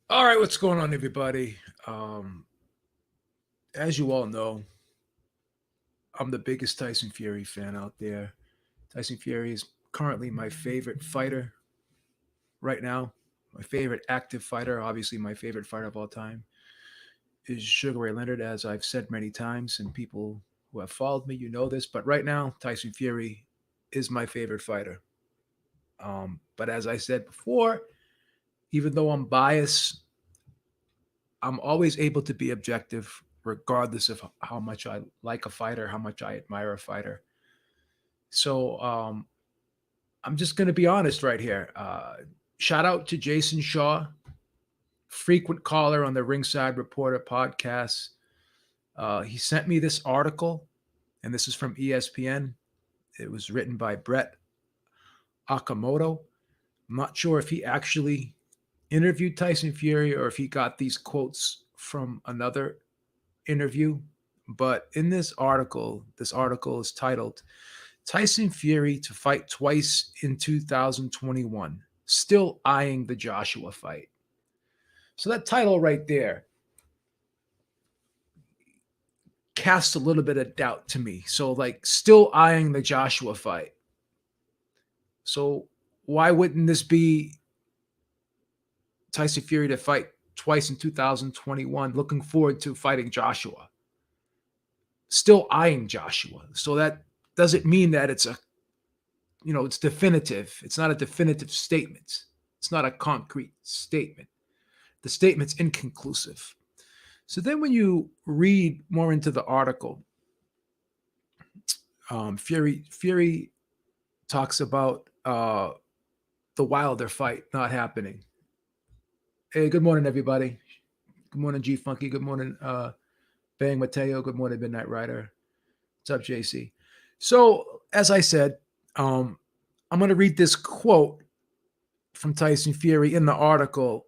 All right, what's going on, everybody? Um, as you all know, I'm the biggest Tyson Fury fan out there. Tyson Fury is currently my favorite fighter right now. My favorite active fighter, obviously my favorite fighter of all time, is Sugar Ray Leonard, as I've said many times, and people who have followed me, you know this. But right now, Tyson Fury is my favorite fighter. But as I said before, even though I'm biased, I'm always able to be objective regardless of how much I like a fighter, how much I admire a fighter. So I'm just going to be honest right here. Shout out to Jason Shaw, frequent caller on the Ringside Reporter podcast. He sent me this article, and this is from ESPN. It was written by Brett Okamoto. I'm not sure if he actually interviewed Tyson Fury or if he got these quotes from another interview. But in this article is titled Tyson Fury to fight twice in 2021, still eyeing the Joshua fight. So that title right there casts a little bit of doubt to me. So, like, still eyeing the Joshua fight. So, why wouldn't this be Tyson Fury to fight twice in 2021? Looking forward to fighting Joshua. Still eyeing Joshua. So, that doesn't mean that it's definitive. It's not a definitive statement. It's not a concrete statement. The statement's inconclusive. So then when you read more into the article, Fury talks about the Wilder fight not happening. Hey, good morning, everybody. Good morning, G Funky. Good morning, Bang Mateo. Good morning, Midnight Rider. What's up, JC? So, as I said, I'm going to read this quote from Tyson Fury in the article,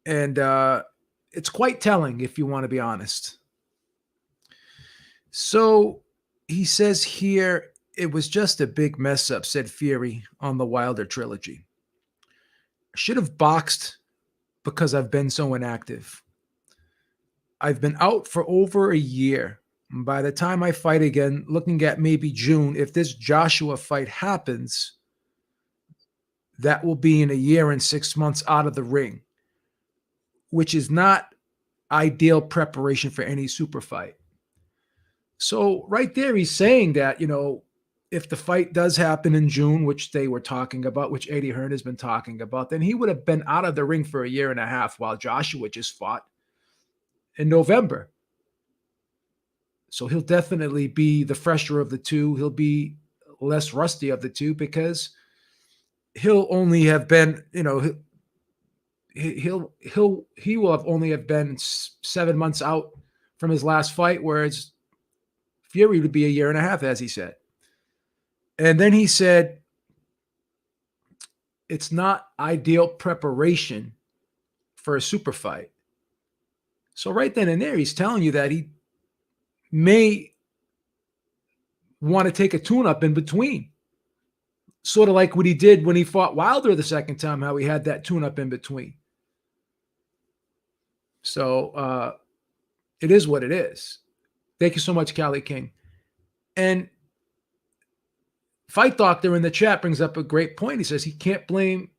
and it's quite telling if you want to be honest. So he says here, it was just a big mess up, said Fury on the Wilder trilogy. I should have boxed because I've been so inactive. I've been out for over a year. By the time I fight again, looking at maybe June, if this Joshua fight happens, that will be in a year and 6 months out of the ring, which is not ideal preparation for any super fight. So right there, he's saying that, if the fight does happen in June, which they were talking about, which Eddie Hearn has been talking about, then he would have been out of the ring for a year and a half while Joshua just fought in November. So he'll definitely be the fresher of the two. He'll be less rusty of the two because he'll only have been, he will have only have been 7 months out from his last fight, whereas Fury would be a year and a half, as he said. And then he said, it's not ideal preparation for a super fight. So right then and there, he's telling you that he may want to take a tune-up in between. Sort of like what he did when he fought Wilder the second time, how he had that tune-up in between. So it is what it is. Thank you so much, Cali King. And Fight Doctor in the chat brings up a great point. He says he can't blame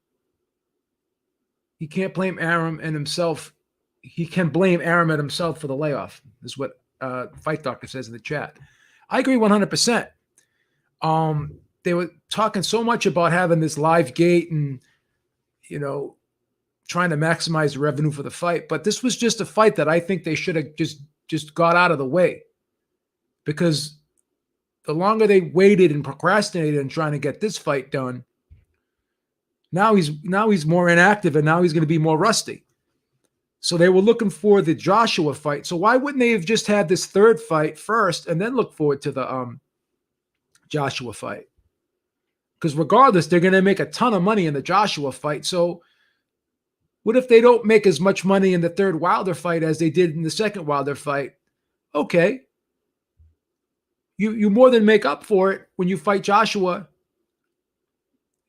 Arum and himself. He can blame Arum and himself for the layoff. This is what Fight Doctor says in the chat. I agree 100%. They were talking so much about having this live gate and, trying to maximize the revenue for the fight. But this was just a fight that I think they should have just got out of the way, because the longer they waited and procrastinated and trying to get this fight done, now he's more inactive and now he's going to be more rusty. So they were looking for the Joshua fight. So why wouldn't they have just had this third fight first and then look forward to the Joshua fight? Because regardless, they're going to make a ton of money in the Joshua fight. So what if they don't make as much money in the third Wilder fight as they did in the second Wilder fight? Okay. You more than make up for it when you fight Joshua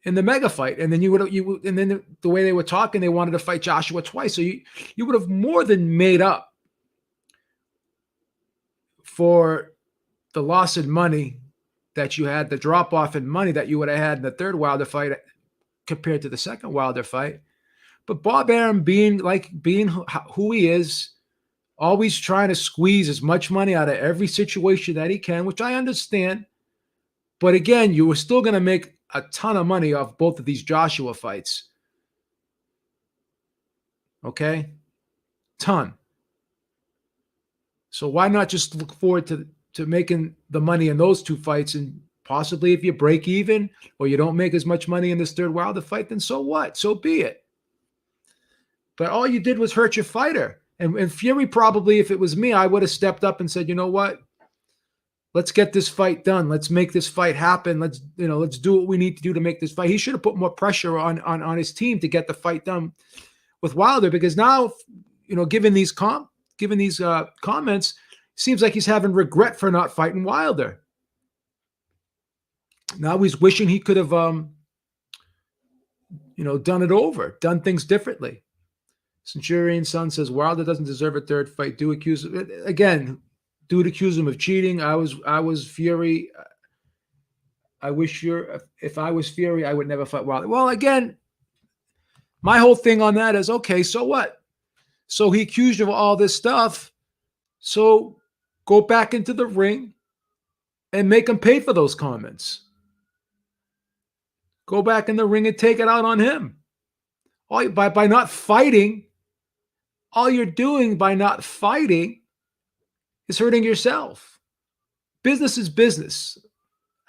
in the mega fight, and then and then the way they were talking, they wanted to fight Joshua twice, so you would have more than made up for the loss in money that you had, the drop off in money that you would have had in the third Wilder fight compared to the second Wilder fight. But Bob Arum being who he is, always trying to squeeze as much money out of every situation that he can, which I understand. But again, you were still going to make a ton of money off both of these Joshua fights. Okay? Ton. So why not just look forward to making the money in those two fights, and possibly if you break even or you don't make as much money in this third Wilder fight, then so what? So be it. But all you did was hurt your fighter. And Fury probably, if it was me, I would have stepped up and said, you know what? Let's get this fight done. Let's make this fight happen. Let's do what we need to do to make this fight. He should have put more pressure on his team to get the fight done with Wilder, because now, given these comments, seems like he's having regret for not fighting Wilder. Now he's wishing he could have, done it over, done things differently. Centurion Son says Wilder doesn't deserve a third fight. Dude accuse him of cheating. I was Fury. If I was Fury, I would never fight Wilder. Well, again, my whole thing on that is, okay, so what? So he accused you of all this stuff. So go back into the ring and make him pay for those comments. Go back in the ring and take it out on him. By not fighting, all you're doing by not fighting is hurting yourself. Business is business.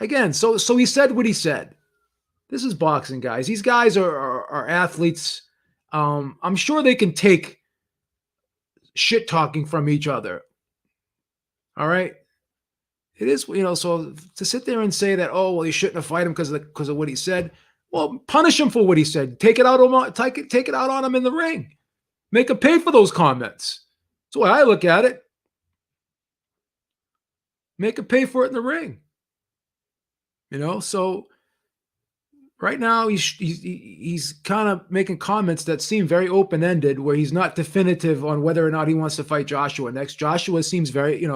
Again, so he said what he said. This is boxing, guys. These guys are athletes. I'm sure they can take shit talking from each other. All right? It is, so to sit there and say that, oh, well, you shouldn't have fight him because of what he said. Well, punish him for what he said. Take it out on him in the ring. Make him pay for those comments. That's the way I look at it. Make him pay for it in the ring. So right now he's kind of making comments that seem very open-ended, where he's not definitive on whether or not he wants to fight Joshua next. Joshua seems very,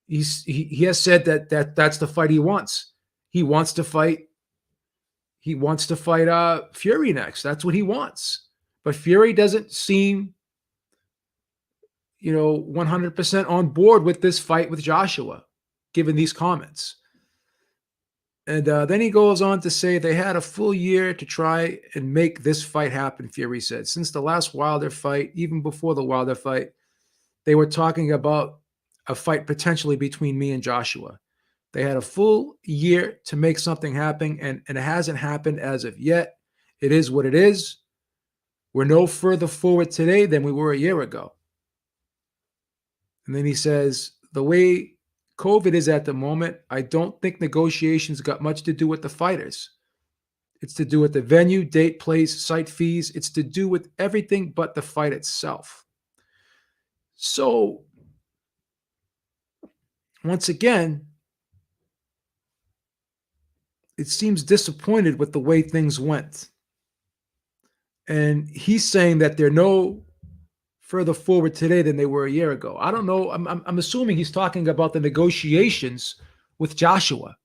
he has said that's the fight he wants. He wants to fight Fury next. That's what he wants. But Fury doesn't seem, 100% on board with this fight with Joshua, given these comments. And then he goes on to say they had a full year to try and make this fight happen, Fury said. Since the last Wilder fight, even before the Wilder fight, they were talking about a fight potentially between me and Joshua. They had a full year to make something happen, and it hasn't happened as of yet. It is what it is. We're no further forward today than we were a year ago. And then he says, the way COVID is at the moment, I don't think negotiations got much to do with the fighters. It's to do with the venue, date, place, site fees. It's to do with everything but the fight itself. So, once again, it seems disappointed with the way things went. And he's saying that they're no further forward today than they were a year ago. I don't know. I'm assuming he's talking about the negotiations with Joshua.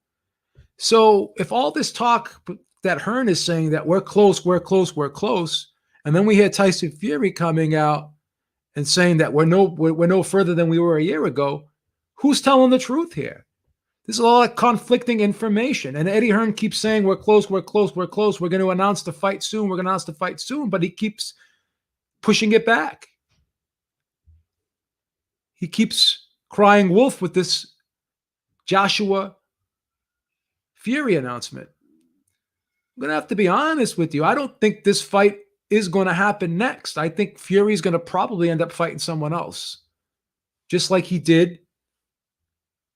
So if all this talk that Hearn is saying that we're close, and then we hear Tyson Fury coming out and saying that we're no further than we were a year ago, who's telling the truth here? There's a lot of conflicting information. And Eddie Hearn keeps saying we're close. We're going to announce the fight soon. But he keeps pushing it back. He keeps crying wolf with this Joshua Fury announcement. I'm going to have to be honest with you. I don't think this fight is going to happen next. I think Fury's going to probably end up fighting someone else, just like he did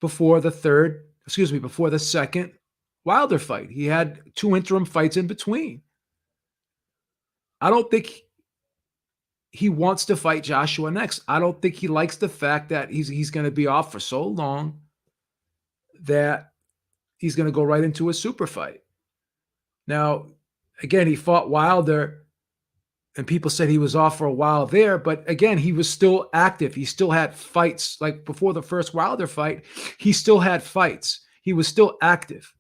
before the second Wilder fight. He had 2 interim fights in between. I don't think he wants to fight Joshua next. I don't think he likes the fact that he's going to be off for so long that he's going to go right into a super fight. Now, again, he fought Wilder, and people said he was off for a while there, but again, he was still active. He still had fights. Like before the first Wilder fight, he still had fights. He was still active.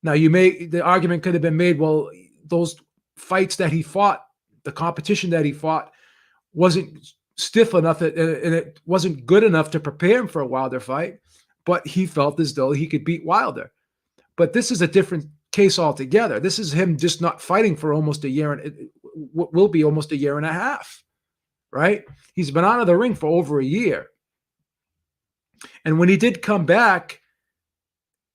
Now, the argument could have been made, well, those fights that he fought, the competition that he fought, wasn't stiff enough and it wasn't good enough to prepare him for a Wilder fight, but he felt as though he could beat Wilder. But this is a different case altogether. This is him just not fighting for almost a year, and it will be almost a year and a half, right? He's been out of the ring for over a year. And when he did come back,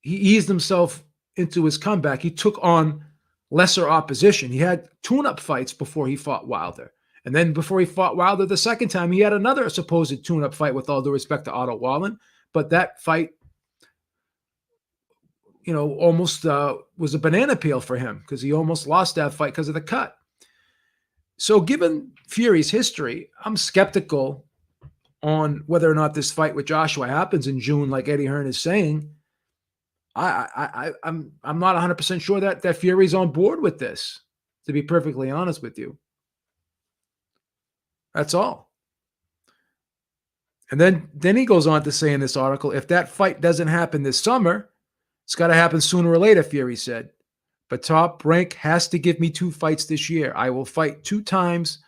he eased himself into his comeback. He took on lesser opposition. He had tune-up fights before he fought Wilder. And then before he fought Wilder the second time, he had another supposed tune-up fight, with all due respect to Otto Wallin. But that fight, almost was a banana peel for him, because he almost lost that fight because of the cut. So given Fury's history, I'm skeptical on whether or not this fight with Joshua happens in June, like Eddie Hearn is saying. I'm not 100% sure that Fury's on board with this, to be perfectly honest with you. That's all. And then he goes on to say in this article, if that fight doesn't happen this summer, it's got to happen sooner or later, Fury said. But Top Rank has to give me 2 fights this year. I will fight 2 times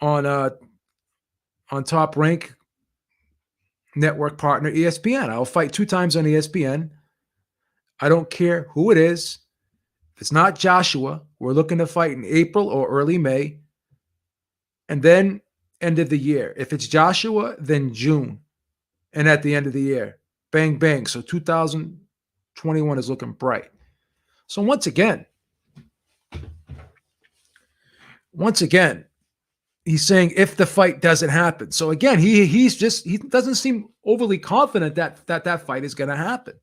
on Top Rank network partner ESPN. I'll fight 2 times on ESPN. I don't care who it is. If it's not Joshua, we're looking to fight in April or early May. And then end of the year. If it's Joshua, then June. And at the end of the year. Bang, bang. So 2021 is looking bright. So once again, he's saying if the fight doesn't happen. So again, he doesn't seem overly confident that fight is going to happen.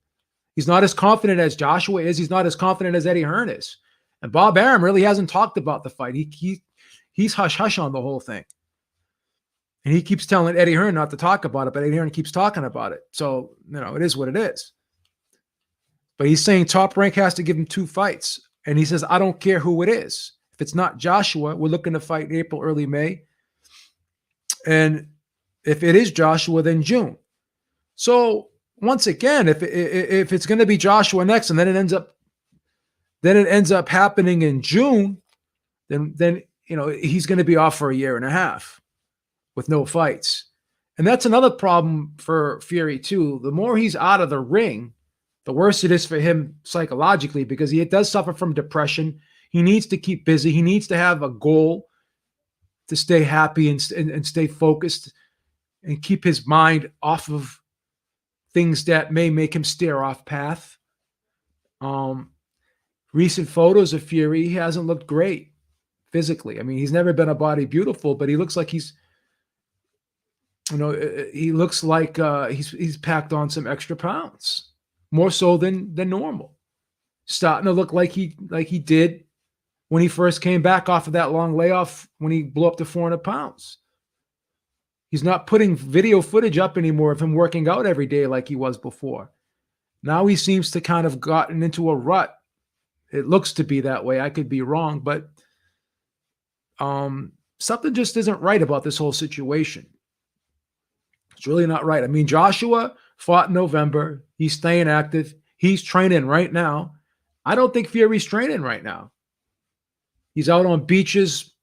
He's not as confident as Joshua is. He's not as confident as Eddie Hearn is. And Bob Arum really hasn't talked about the fight. He's hush-hush on the whole thing. And he keeps telling Eddie Hearn not to talk about it, but Eddie Hearn keeps talking about it. So, it is what it is. But he's saying Top Rank has to give him 2 fights. And he says, I don't care who it is. If it's not Joshua, we're looking to fight in April, early May. And if it is Joshua, then June. So once again, if it's going to be Joshua next, and then it ends up happening in June, then he's going to be off for a year and a half with no fights. And that's another problem for Fury too. The more he's out of the ring, the worse it is for him psychologically, because he does suffer from depression. He needs to keep busy. He needs to have a goal to stay happy and stay focused and keep his mind off of things that may make him steer off path. Recent photos of Fury, he hasn't looked great physically. I mean, he's never been a body beautiful, but he looks like he's packed on some extra pounds, more so than normal. Starting to look like he did when he first came back off of that long layoff when he blew up to 400 pounds. He's not putting video footage up anymore of him working out every day like he was before. Now he seems to kind of gotten into a rut. It looks to be that way. I could be wrong, but something just isn't right about this whole situation. It's really not right. I mean, Joshua fought in November. He's staying active. He's training right now. I don't think Fury's training right now. He's out on beaches,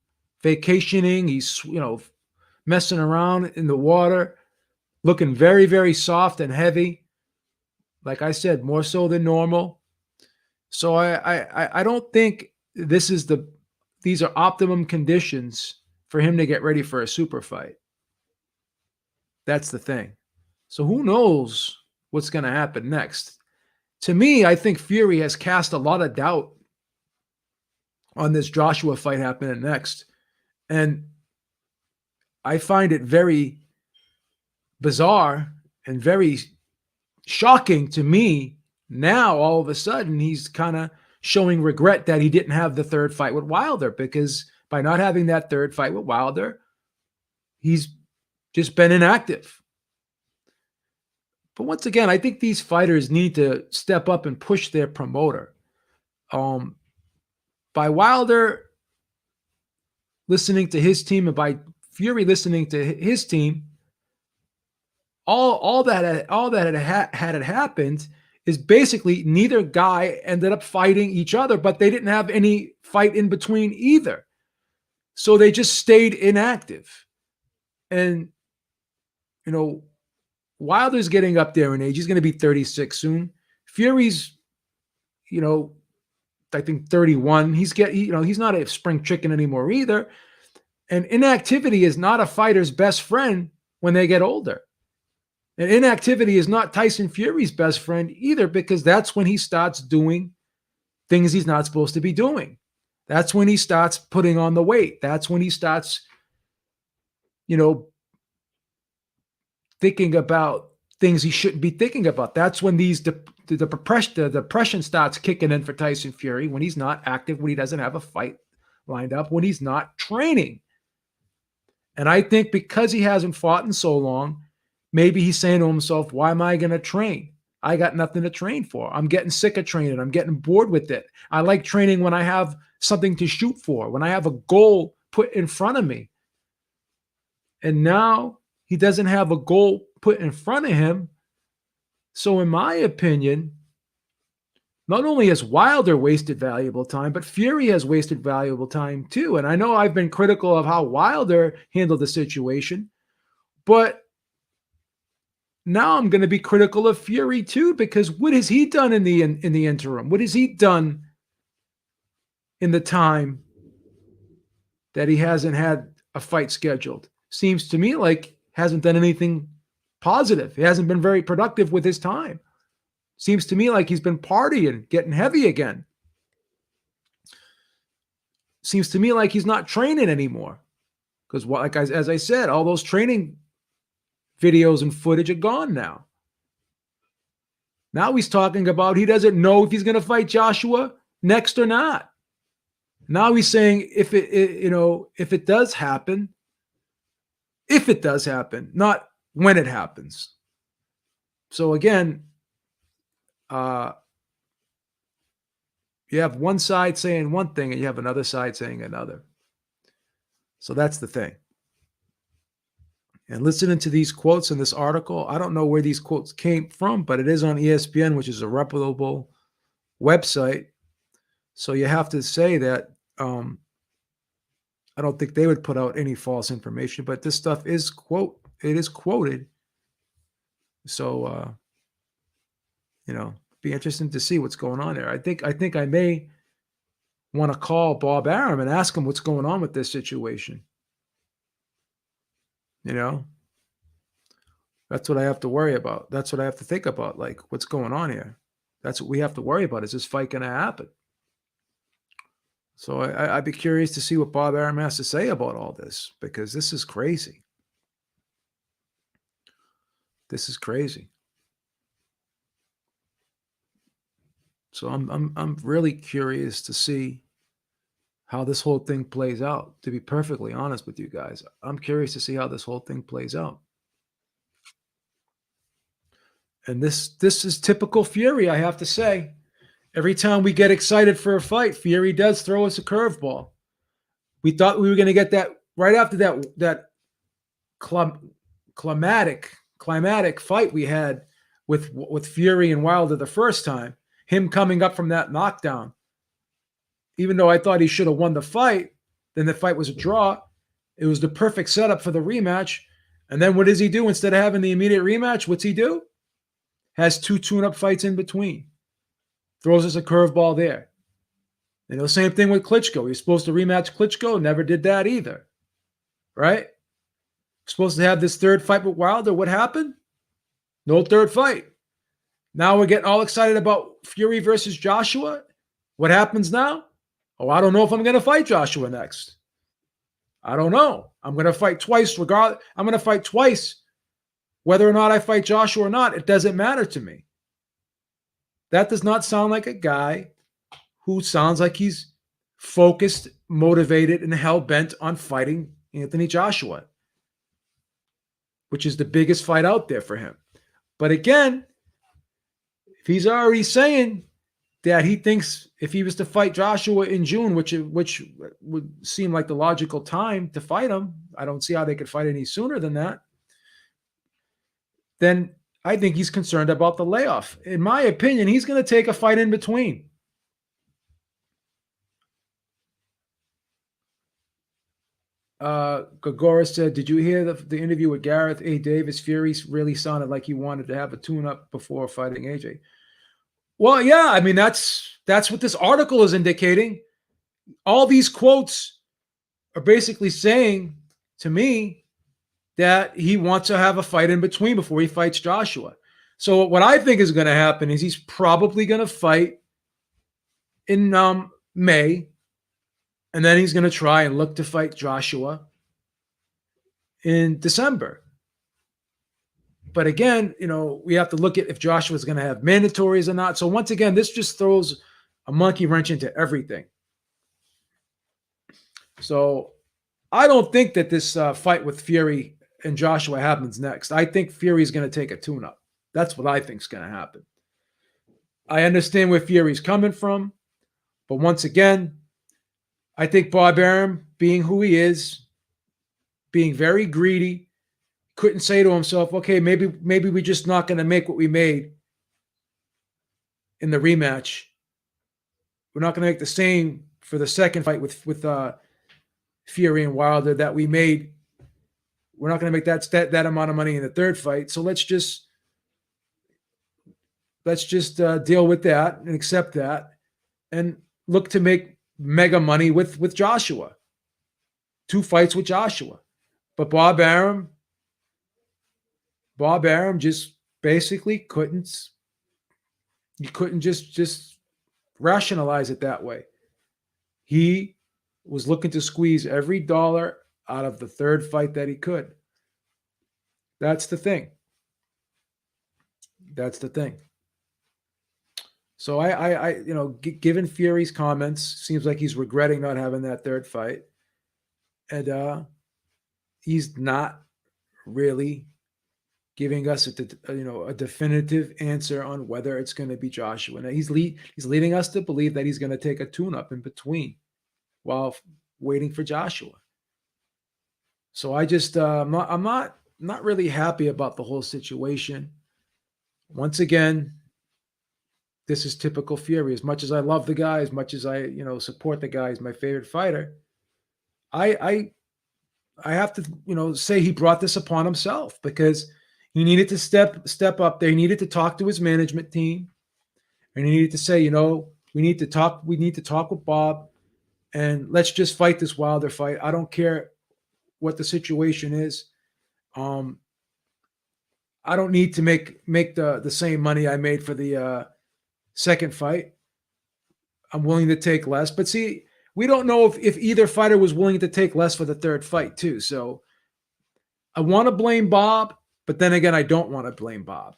vacationing. He's, messing around in the water, looking very, very soft and heavy. Like I said, more so than normal. So I don't think these are optimum conditions for him to get ready for a super fight. That's the thing. So who knows what's going to happen next? To me, I think Fury has cast a lot of doubt on this Joshua fight happening next. And I find it very bizarre and very shocking to me. Now, all of a sudden, he's kind of showing regret that he didn't have the 3rd fight with Wilder, because by not having that 3rd fight with Wilder, he's just been inactive. But once again, I think these fighters need to step up and push their promoter. by Wilder listening to his team and by Fury listening to his team, all that had happened is basically neither guy ended up fighting each other, but they didn't have any fight in between either. So they just stayed inactive. And, you know, Wilder's getting up there in age. He's going to be 36 soon. Fury's, you know, I think 31. He's not a spring chicken anymore either. And inactivity is not a fighter's best friend when they get older. And inactivity is not Tyson Fury's best friend either, because that's when he starts doing things he's not supposed to be doing. That's when he starts putting on the weight. That's when he starts, you know, thinking about things he shouldn't be thinking about. That's when the depression starts kicking in for Tyson Fury, when he's not active, when he doesn't have a fight lined up, when he's not training. And I think because he hasn't fought in so long, maybe he's saying to himself, why am I going to train? I got nothing to train for. I'm getting sick of training. I'm getting bored with it. I like training when I have something to shoot for, when I have a goal put in front of me. And now he doesn't have a goal put in front of him. So in my opinion, not only has Wilder wasted valuable time, but Fury has wasted valuable time too. And I know I've been critical of how Wilder handled the situation, but now I'm going to be critical of Fury too, because what has he done in the interim? What has he done in the time that he hasn't had a fight scheduled? Seems to me like hasn't done anything positive. He hasn't been very productive with his time. Seems to me like he's been partying, getting heavy again. Seems to me like he's not training anymore. Because like as I said, all those training videos and footage are gone now. Now he's talking about he doesn't know if he's going to fight Joshua next or not. Now he's saying if it does happen, not when it happens. So again, you have one side saying one thing and you have another side saying another. So that's the thing. And listening to these quotes in this article, I don't know where these quotes came from, but it is on ESPN, which is a reputable website. So you have to say that I don't think they would put out any false information, but this stuff is quoted. So be interesting to see what's going on there. I think I may want to call Bob Arum and ask him what's going on with this situation. That's what I have to worry about. That's what I have to think about. Like, what's going on here? That's what we have to worry about. Is this fight going to happen? So I'd be curious to see what Bob Arum has to say about all this, because this is crazy. This is crazy. So I'm really curious to see how this whole thing plays out. To be perfectly honest with you guys, I'm curious to see how this whole thing plays out. And this is typical Fury, I have to say. Every time we get excited for a fight, Fury does throw us a curveball. We thought we were going to get that right after that climatic fight we had with Fury and Wilder the first time. Him coming up from that knockdown. Even though I thought he should have won the fight, then the fight was a draw. It was the perfect setup for the rematch. And then what does he do? Instead of having the immediate rematch, what's he do? Has 2 tune-up fights in between. Throws us a curveball there. Same thing with Klitschko. He was supposed to rematch Klitschko, never did that either. Right? Supposed to have this third fight with Wilder. What happened? No third fight. Now we're getting all excited about Fury versus Joshua. What happens now? Oh, I don't know if I'm going to fight Joshua next. I don't know. I'm going to fight twice regardless. I'm going to fight twice. Whether or not I fight Joshua or not, it doesn't matter to me. That does not sound like a guy who sounds like he's focused, motivated, and hell-bent on fighting Anthony Joshua, which is the biggest fight out there for him. But again, if he's already saying that he thinks if he was to fight Joshua in June, which would seem like the logical time to fight him, I don't see how they could fight any sooner than that. Then I think he's concerned about the layoff. In my opinion, he's going to take a fight in between. Gagora said, did you hear the interview with Gareth A. Davis? Fury really sounded like he wanted to have a tune-up before fighting AJ. Well, yeah, I mean, that's what this article is indicating. All these quotes are basically saying to me that he wants to have a fight in between before he fights Joshua. So what I think is going to happen is he's probably going to fight in May, and then he's going to try and look to fight Joshua in December. But again, we have to look at if Joshua's going to have mandatories or not. So once again, this just throws a monkey wrench into everything. So I don't think that this fight with Fury and Joshua happens next. I think Fury's going to take a tune-up. That's what I think is going to happen. I understand where Fury's coming from, but once again, I think Bob Arum, being who he is, being very greedy, couldn't say to himself, okay, maybe we're just not going to make what we made in the rematch. We're not going to make the same for the second fight with Fury and Wilder that we made. We're not going to make that amount of money in the third fight. So let's just deal with that and accept that and look to make mega money with Joshua. 2 fights with Joshua. But Bob Arum just basically couldn't just rationalize it that way. He was looking to squeeze every dollar out of the third fight that he could. That's the thing. So I given Fury's comments, seems like he's regretting not having that third fight. And he's not really giving us a definitive answer on whether it's going to be Joshua. Now he's leading us to believe that he's going to take a tune-up in between while waiting for Joshua. So I just I'm not really happy about the whole situation. Once again, this is typical Fury. As much as I love the guy, as much as I support the guy, he's my favorite fighter. I have to say he brought this upon himself because he needed to step up there. He needed to talk to his management team, and he needed to say, we need to talk with Bob, and let's just fight this Wilder fight. I don't care what the situation is. I don't need to make the same money I made for the second fight. I'm willing to take less. But see, we don't know if either fighter was willing to take less for the third fight too. So I want to blame Bob, but then again, I don't want to blame Bob.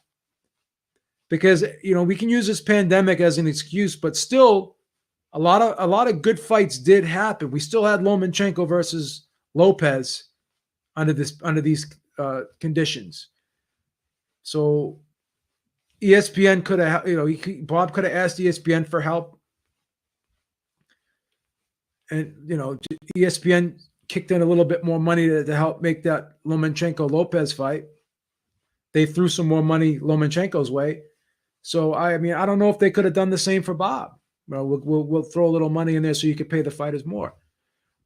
Because, we can use this pandemic as an excuse, but still a lot of good fights did happen. We still had Lomachenko versus Lopez under these conditions. So ESPN could have, Bob could have asked ESPN for help. And, ESPN kicked in a little bit more money to help make that Lomachenko-Lopez fight. They threw some more money Lomachenko's way. So, I don't know if they could have done the same for Bob. We'll throw a little money in there so you could pay the fighters more.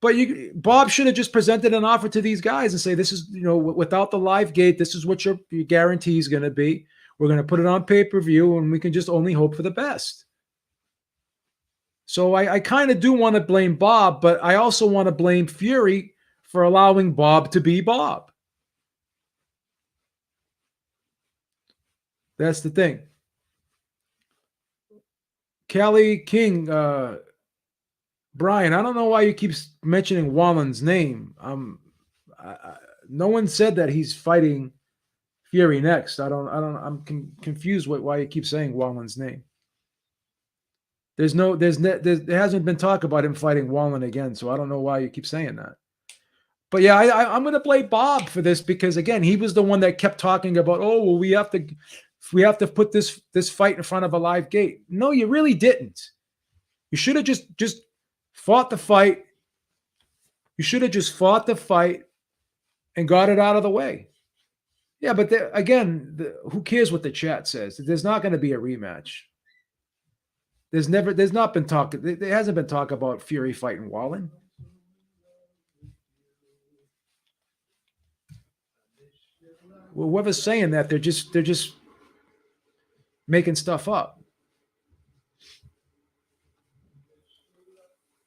But Bob should have just presented an offer to these guys and say, this is, without the live gate, this is what your guarantee is going to be. We're going to put it on pay-per-view, and we can just only hope for the best. So I kind of do want to blame Bob, but I also want to blame Fury for allowing Bob to be Bob. That's the thing. Kelly King, Brian, I don't know why you keep mentioning Wallen's name. No one said that he's fighting Fury next. I'm confused why you keep saying Wallen's name. There hasn't been talk about him fighting Wallen again, so I don't know why you keep saying that. But yeah, I'm going to blame Bob for this because again, he was the one that kept talking about, we have to we have to put this fight in front of a live gate. No, you really didn't. You should have just fought the fight. You should have just fought the fight and got it out of the way. Yeah, but who cares what the chat says? There's not going to be a rematch. There hasn't been talk about Fury fighting Wallin. Well, whoever's saying that, they're just making stuff up.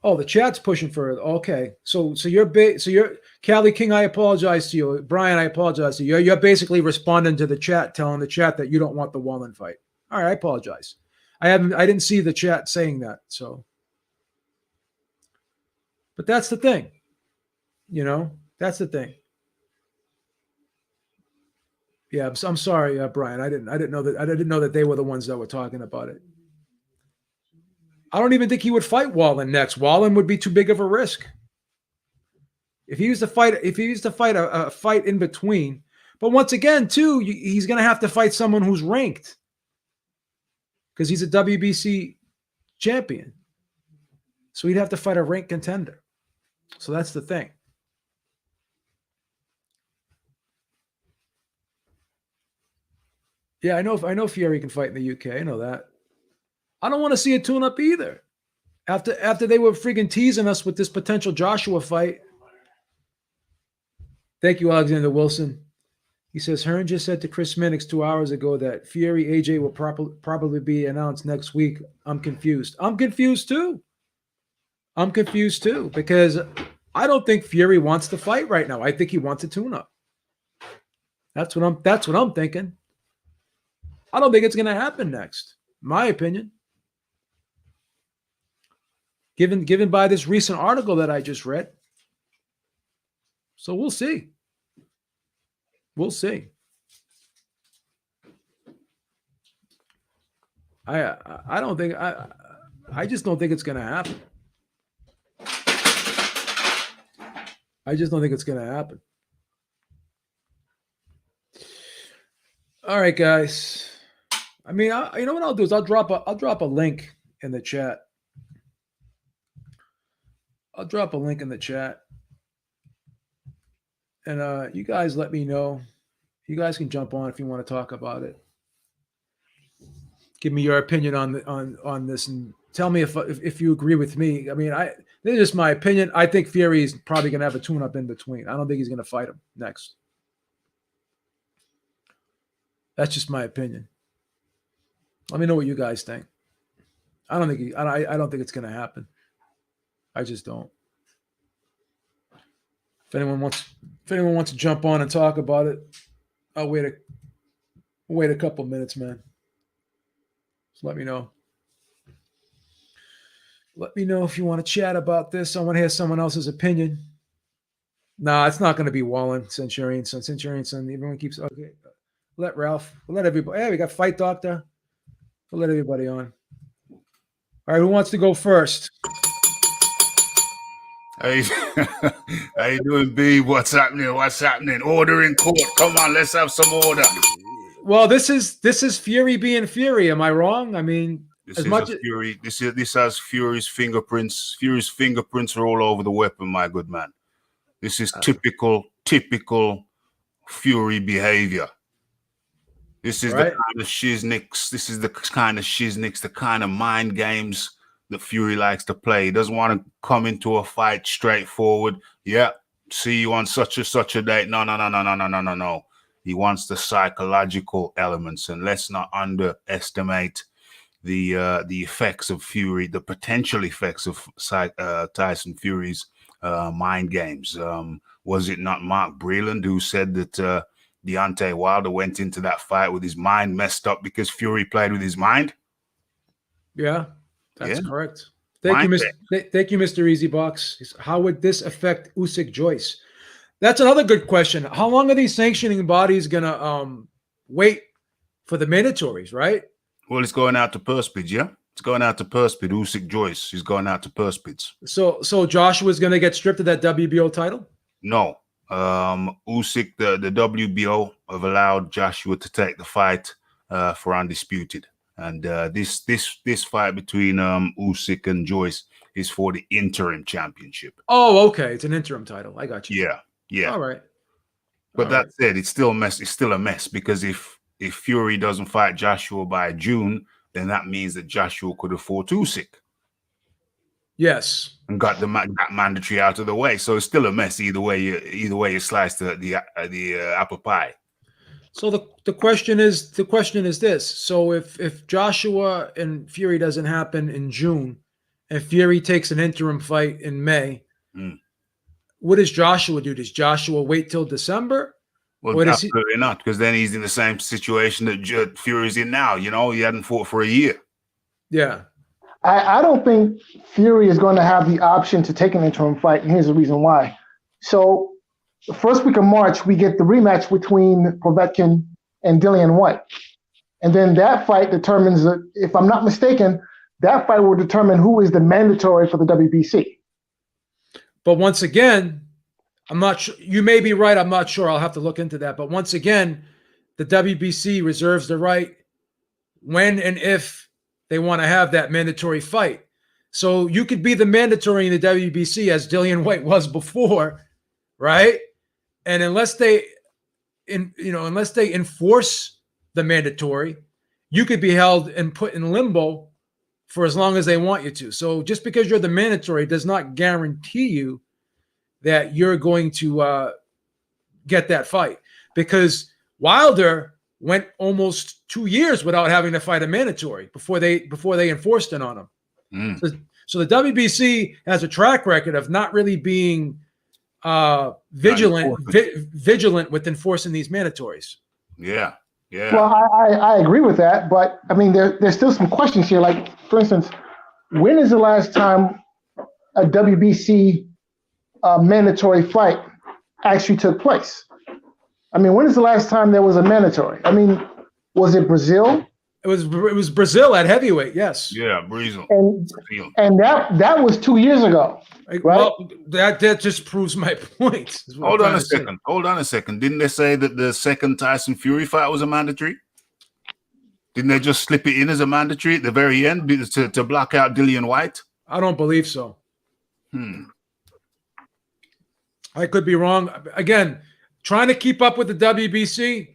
Oh, the chat's pushing for it. Okay, so you're Cali King. I apologize to you, Brian. I apologize to you. You're basically responding to the chat, telling the chat that you don't want the Wallin fight. All right, I apologize. I didn't see the chat saying that. So, but that's the thing. That's the thing. Yeah, I'm sorry, Brian. I didn't know that they were the ones that were talking about it. I don't even think he would fight Wallin next. Wallin would be too big of a risk. If he used to fight a fight in between, but once again, too, he's going to have to fight someone who's ranked because he's a WBC champion. So he'd have to fight a ranked contender. So that's the thing. Yeah, I know Fury can fight in the UK. I know that. I don't want to see a tune-up either. After they were freaking teasing us with this potential Joshua fight. Thank you, Alexander Wilson. He says, Hearn just said to Chris Mannix 2 hours ago that Fury AJ will probably be announced next week. I'm confused. I'm confused too because I don't think Fury wants to fight right now. I think he wants a tune-up. That's what I'm thinking. I don't think it's going to happen next. My opinion. Given by this recent article that I just read. So we'll see. We'll see. I don't think I just don't think it's going to happen. I just don't think it's going to happen. All right, guys. I mean, you know what I'll do is I'll drop a link in the chat. I'll drop a link in the chat. And you guys let me know. You guys can jump on if you want to talk about it. Give me your opinion on this and tell me if you agree with me. I mean, this is just my opinion. I think Fury is probably going to have a tune-up in between. I don't think he's going to fight him next. That's just my opinion. Let me know what you guys think. I don't think it's going to happen. I just don't. If anyone wants to jump on and talk about it, I'll wait a couple minutes, man. Just let me know. Let me know if you want to chat about this. I want to hear someone else's opinion. Nah, it's not going to be Wallin, Centurion Son. Everyone keeps okay. Let Ralph. We'll let everybody. Hey, we got Fight Doctor. We'll let everybody on. All right, who wants to go first? Hey, how you doing, B? What's happening? Order in court. Come on, let's have some order. Well, this is Fury being Fury. Am I wrong? I mean, This has Fury's fingerprints. Fury's fingerprints are all over the weapon, my good man. This is typical Fury behavior. This is right. The kind of shiznix. This is the kind of shiznix, the kind of mind games that Fury likes to play. He doesn't want to come into a fight straightforward. Yeah, see you on such a date. No. He wants the psychological elements, and let's not underestimate the effects of Fury, the potential effects of Tyson Fury's mind games. Was it not Mark Breland who said that Deontay Wilder went into that fight with his mind messed up because Fury played with his mind? Yeah, that's correct. Thank you, Mr. Easy Box. How would this affect Usyk Joyce? That's another good question. How long are these sanctioning bodies gonna wait for the mandatories, right? Well, it's going out to purse bids, yeah? It's going out to purse bid. Usyk Joyce is going out to purse bids. So Joshua's going to get stripped of that WBO title? No. Usyk, the WBO have allowed Joshua to take the fight for undisputed. And this fight between Usyk and Joyce is for the interim championship. Oh, okay. It's an interim title. I got you. Yeah. All right. But that said, it's still a mess. It's still a mess because if Fury doesn't fight Joshua by June, then that means that Joshua could have fought Usyk. Yes. And got that mandatory out of the way. So it's still a mess either way you slice the apple pie. So the question is this. So if Joshua and Fury doesn't happen in June and Fury takes an interim fight in May, what does Joshua do? Does Joshua wait till December? Well, absolutely not, because then he's in the same situation that Fury's in now. You know, he hadn't fought for a year. Yeah. I don't think Fury is going to have the option to take an interim fight, and here's the reason why. So the first week of March, we get the rematch between Povetkin and Dillian White. And then that fight determines, if I'm not mistaken, that fight will determine who is the mandatory for the WBC. But once again, I'm not sure. You may be right. I'm not sure. I'll have to look into that. But once again, the WBC reserves the right when and if they want to have that mandatory fight. So you could be the mandatory in the WBC as Dillian White was before, right? And unless they enforce the mandatory, you could be held and put in limbo for as long as they want you to. So just because you're the mandatory does not guarantee you that you're going to get that fight, because Wilder went almost 2 years without having to fight a mandatory before they enforced it on him. So the WBC has a track record of not really being vigilant with enforcing these mandatories. Yeah. Well, I agree with that, but I mean, there's still some questions here. Like, for instance, when is the last time a WBC mandatory fight actually took place? I mean, when is the last time there was a mandatory? I mean, was it Brazil? It was Brazil at heavyweight, yes. Yeah, Brazil. And that was 2 years ago, right? Well, that just proves my point. Hold on a second. Didn't they say that the second Tyson Fury fight was a mandatory? Didn't they just slip it in as a mandatory at the very end to block out Dillian White? I don't believe so. I could be wrong. Again, trying to keep up with the WBC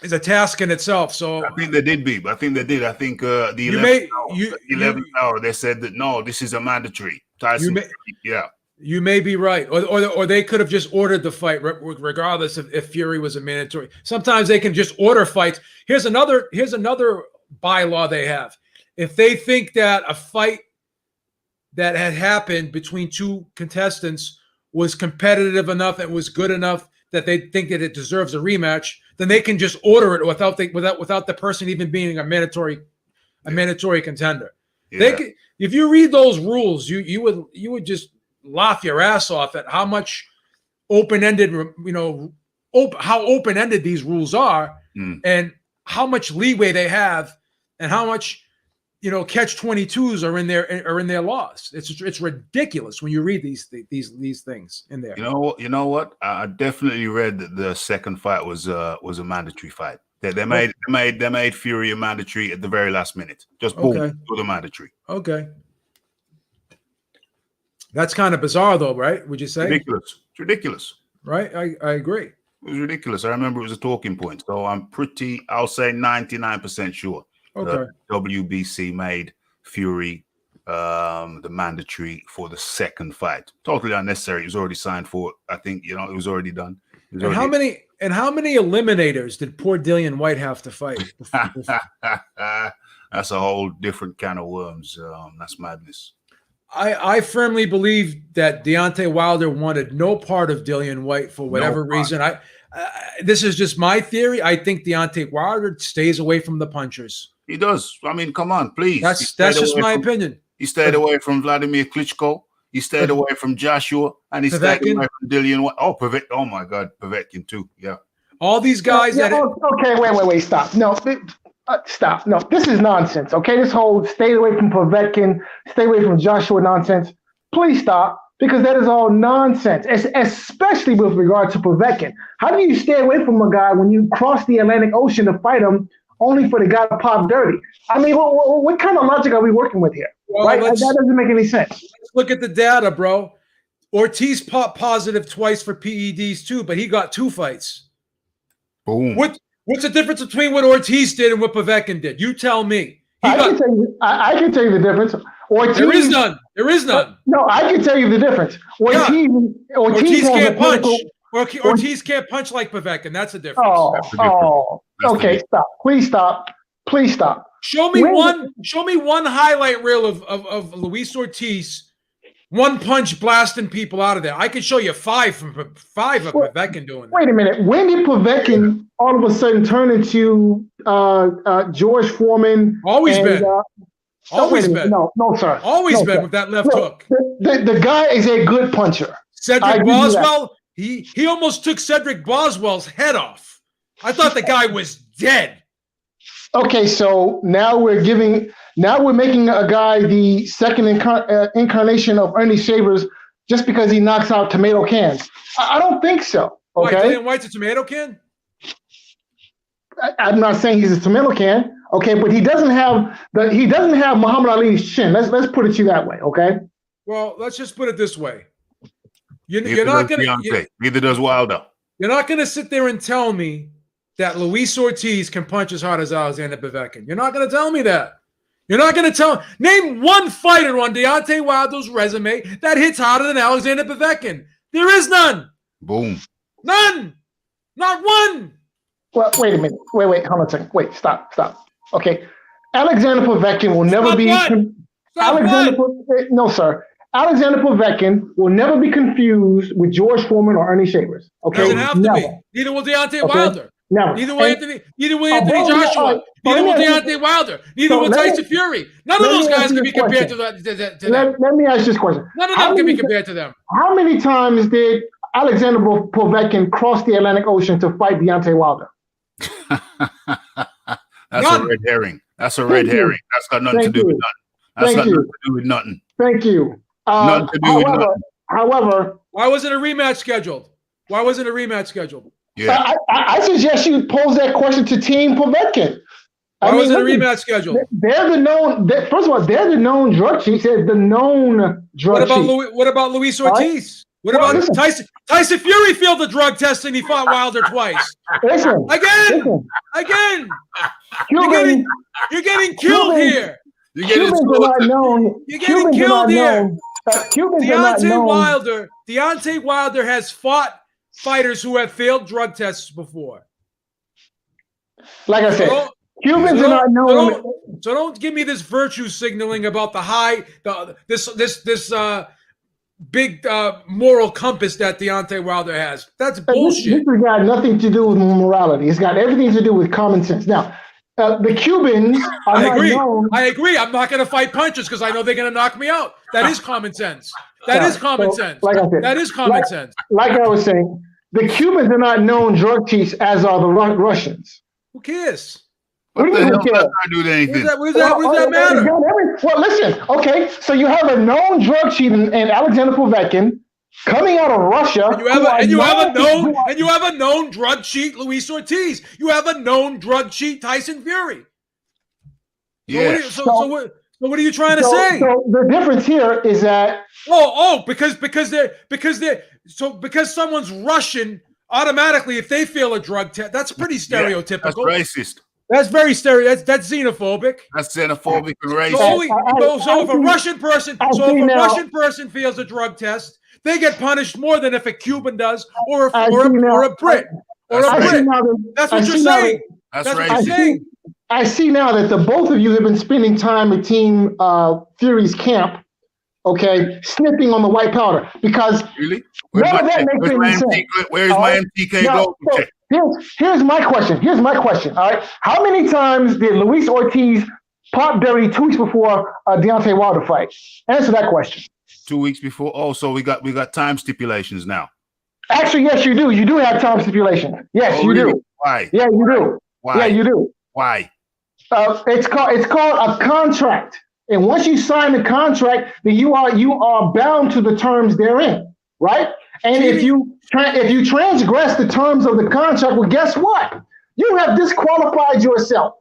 is a task in itself. So I think they did, Beeb. I think they did. I think the 11th hour, they said that no, this is a mandatory. Tyson, you may be right, or they could have just ordered the fight regardless of if Fury was a mandatory. Sometimes they can just order fights. Here's another bylaw they have. If they think that a fight that had happened between two contestants was competitive enough and was good enough that they think that it deserves a rematch, then they can just order it without the person even being a mandatory contender. Yeah. If you read those rules, you would just laugh your ass off at how much open-ended, how open-ended these rules are, and how much leeway they have, and how much catch-22s are in their laws. It's ridiculous when you read these things in there. You know what? I definitely read that the second fight was a mandatory fight. They made Fury a mandatory at the very last minute. Just boom, to the mandatory. Okay. That's kind of bizarre, though, right? Would you say? Ridiculous. It's ridiculous. Right? I agree. It was ridiculous. I remember it was a talking point. So I'll say 99% sure. Okay. WBC made Fury the mandatory for the second fight. Totally unnecessary. It was already signed for. I think it was already done. How many eliminators did poor Dillian White have to fight? That's a whole different can of worms. That's madness. I firmly believe that Deontay Wilder wanted no part of Dillian White for whatever reason. This is just my theory. I think Deontay Wilder stays away from the punchers. He does. I mean, come on, please. That's just my opinion. He stayed away from Vladimir Klitschko. He stayed away from Joshua, and he stayed away from Dillian White. Oh my God, Povetkin too. Yeah. All these guys. Okay, wait, stop. No, stop. No, this is nonsense. Okay, this whole stay away from Povetkin, stay away from Joshua nonsense. Please stop, because that is all nonsense, especially with regard to Povetkin. How do you stay away from a guy when you cross the Atlantic Ocean to fight him only for the guy to pop dirty. I mean, what kind of logic are we working with here? Well, Right? That doesn't make any sense. Let's look at the data, bro. Ortiz popped positive twice for PEDs too, but he got 2 fights. Boom. What's the difference between what Ortiz did and what Povetkin did? You tell me. I can tell you the difference. Ortiz, There is none. There is none. No, I can tell you the difference. Ortiz can't punch. Ortiz Ortiz can't punch like Povetkin. That's the difference. That's the difference. That's the Okay, difference. stop. Please stop. Please stop. Show me one highlight reel of Luis Ortiz, one punch blasting people out of there. I could show you 5 of Povetkin doing that. Wait a minute. When did Povetkin all of a sudden turn into George Foreman? Always been. Always been. No, sir. Always No, been sir. with that left hook. The guy is a good puncher. I Cedric give you that. Boswell, he almost took Cedric Boswell's head off. I thought the guy was dead. Okay, so now we're making a guy the second incarnation of Ernie Shavers just because he knocks out tomato cans. I don't think so. Why, Okay, Dillian White's a tomato can? I'm not saying he's a tomato can. Okay, but he doesn't have Muhammad Ali's chin. Let's put it to you that way. Okay. Well, let's just put it this way. You're Neither not does gonna Deontay. Neither does Wilder. you're not gonna sit there and tell me that Luis Ortiz can punch as hard as Alexander Povetkin. You're not gonna tell me that. You're not gonna name one fighter on Deontay Wilder's resume that hits harder than Alexander Povetkin. There is none. Boom. None. Not one. Well, wait a minute. Wait. Hold on a second. Wait. Stop. Okay. Alexander Povetkin will never Stop be. what? Stop what? No, sir. Alexander Povetkin will never be confused with George Foreman or Ernie Shavers. Okay. Doesn't have to Never. be. Neither will Deontay Okay. Wilder. Never. Neither will Anthony hold on, Joshua. all right. Neither will Let me ask Deontay Wilder. Neither So will let me- Tyson Fury. None of let those me guys ask you can be this compared to question. them. Let me ask you this question. None of How them can be many- compared to them. How many times did Alexander Povetkin cross the Atlantic Ocean to fight Deontay Wilder? That's None. a red herring. That's a red Thank you. herring. That's got nothing Thank to do with you. nothing. That's Thank got you. nothing to do with nothing. Thank you. Nothing to do with nothing. However, Why wasn't a rematch scheduled? Why wasn't a rematch scheduled? Yeah. I suggest you pose that question to Team Povetkin. Why wasn't a listen, rematch scheduled? They're the known. First of all, they're the known drug chiefs. They're the known drug chiefs. What about Luis Ortiz? What Well, about listen. Tyson Fury failed the drug test and he fought Wilder twice. Listen, Again. Cubans, You're getting killed Cubans- here. You get it. Cubans are not known. You're getting Cubans are killed not here. known. Cubans are not known. Deontay Wilder has fought fighters who have failed drug tests before. Like I said, So Cubans are not known. So don't give me this virtue signaling about this big moral compass that Deontay Wilder has. That's This bullshit. has got nothing to do with morality. It's got everything to do with common sense. Now, the Cubans are I not agree. known. I agree. I'm not going to fight punches because I know they're going to knock me out. That is common sense. That is common sense. Like I said, That is common sense. like I was saying, the Cubans are not known drug chiefs as are the Russians. Who cares? What What the do you hell mean, does kid? that do with anything? What does that matter? Well, listen, okay, so you have a known drug chief in Alexander Povetkin coming out of Russia. And you have a known drug cheat, Luis Ortiz. You have a known drug cheat, Tyson Fury. Yeah. So what are you trying to So say? the difference here is that because someone's Russian, automatically if they fail a drug test, that's pretty stereotypical. That's racist. That's very that's xenophobic. That's xenophobic and racist. So if a Russian person fails a drug test, they get punished more than if a Cuban does or a Brit. That's what you're saying. That's That's what racist. you're saying. I see now that the both of you have been spending time at Team Fury's camp, okay, sniffing on the white powder because Really? none of that makes any sense. Where's my MTK Now, gold? so here's my question. All right, how many times did Luis Ortiz pop dirty 2 weeks before Deontay Wilder fight? Answer that question. 2 weeks before. Oh, so we got time stipulations now. Actually, yes, you do. You do have time stipulation. Yes, you really? do. Why? Yeah, you do. Why? Yeah, you do. Why? It's called a contract, and once you sign the contract, then you are bound to the terms therein, right? And if you transgress the terms of the contract, well, guess what? You have disqualified yourself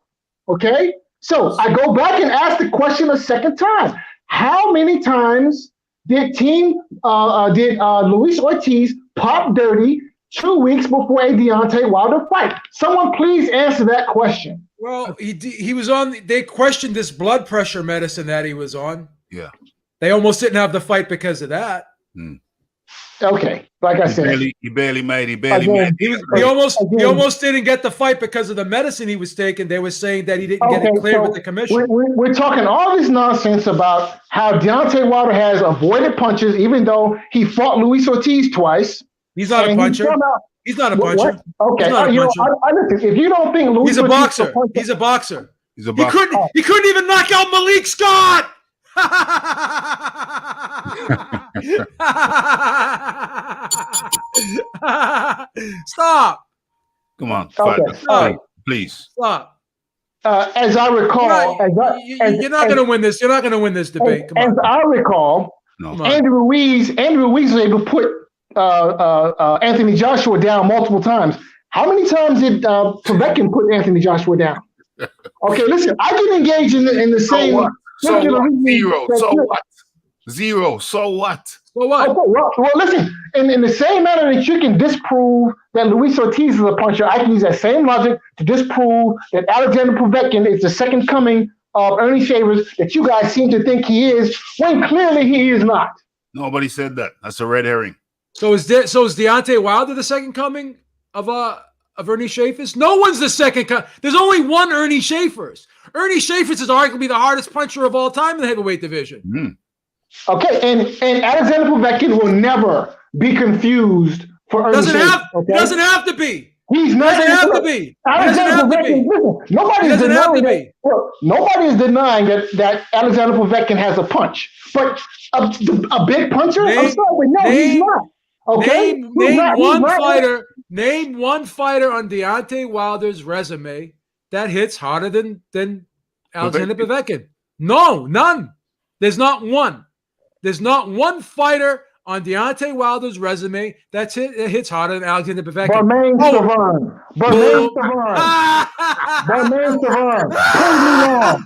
Okay? So I go back and ask the question a second time. How many times did Luis Ortiz pop dirty 2 weeks before a Deontay Wilder fight? Someone please answer that question. Well, he was on. They questioned this blood pressure medicine that he was on. Yeah. They almost didn't have the fight because of that. Okay, like I said, He barely made. He almost didn't get the fight because of the medicine he was taking. They were saying that he didn't get it cleared with the commission. We're talking all this nonsense about how Deontay Wilder has avoided punches, even though he fought Luis Ortiz twice. He's not a puncher. He's not a puncher. Okay, He's not a puncher. Listen, if you don't think Luis He's a Ortiz boxer. He's a boxer. He couldn't even knock out Malik Scott. Stop. Come on. Okay. Please. Stop. As I recall, you're not going to win this. You're not going to win this debate. Come on. As I recall, Andrew Ruiz was able to put Anthony Joshua down multiple times. How many times did Povetkin put Anthony Joshua down? Okay, listen, I can engage in the same. So what? Zero. So what? Zero. So what? So what? Okay, well, listen. In the same manner that you can disprove that Luis Ortiz is a puncher, I can use that same logic to disprove that Alexander Povetkin is the second coming of Ernie Shavers that you guys seem to think he is, when clearly he is not. Nobody said that. That's a red herring. So is Deontay Wilder the second coming of Ernie Shavers? No one's the second coming. There's only one Ernie Shavers. Ernie Shavers is arguably the hardest puncher of all time in the heavyweight division. Okay, and Alexander Povetkin will never be confused for Ernie Shavers. He doesn't have to be. He's not. Doesn't have to be. Nobody is denying that Alexander Povetkin has a punch, but a big puncher. I'm sorry, no, he's not. Okay, Name one fighter on Deontay Wilder's resume that hits harder than Alexander Povetkin. No, none. There's not one. There's not one fighter on Deontay Wilder's resume that hits harder than Alexander Povetkin. Bermain Stavron. Bermain Stavron. Prove me wrong.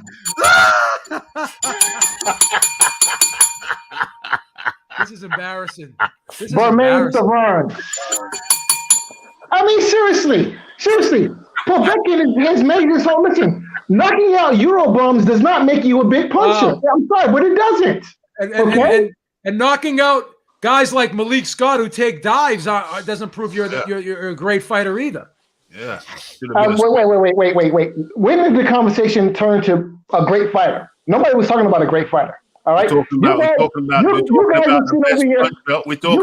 This is embarrassing. Bermain Stavron. I mean, seriously. Povetkin has made this whole listen. Knocking out Eurobums does not make you a big puncher. I'm sorry, but it doesn't. And knocking out guys like Malik Scott who take dives doesn't prove you're a great fighter either. Yeah. Wait. When did the conversation turn to a great fighter? Nobody was talking about a great fighter. All right. We're talking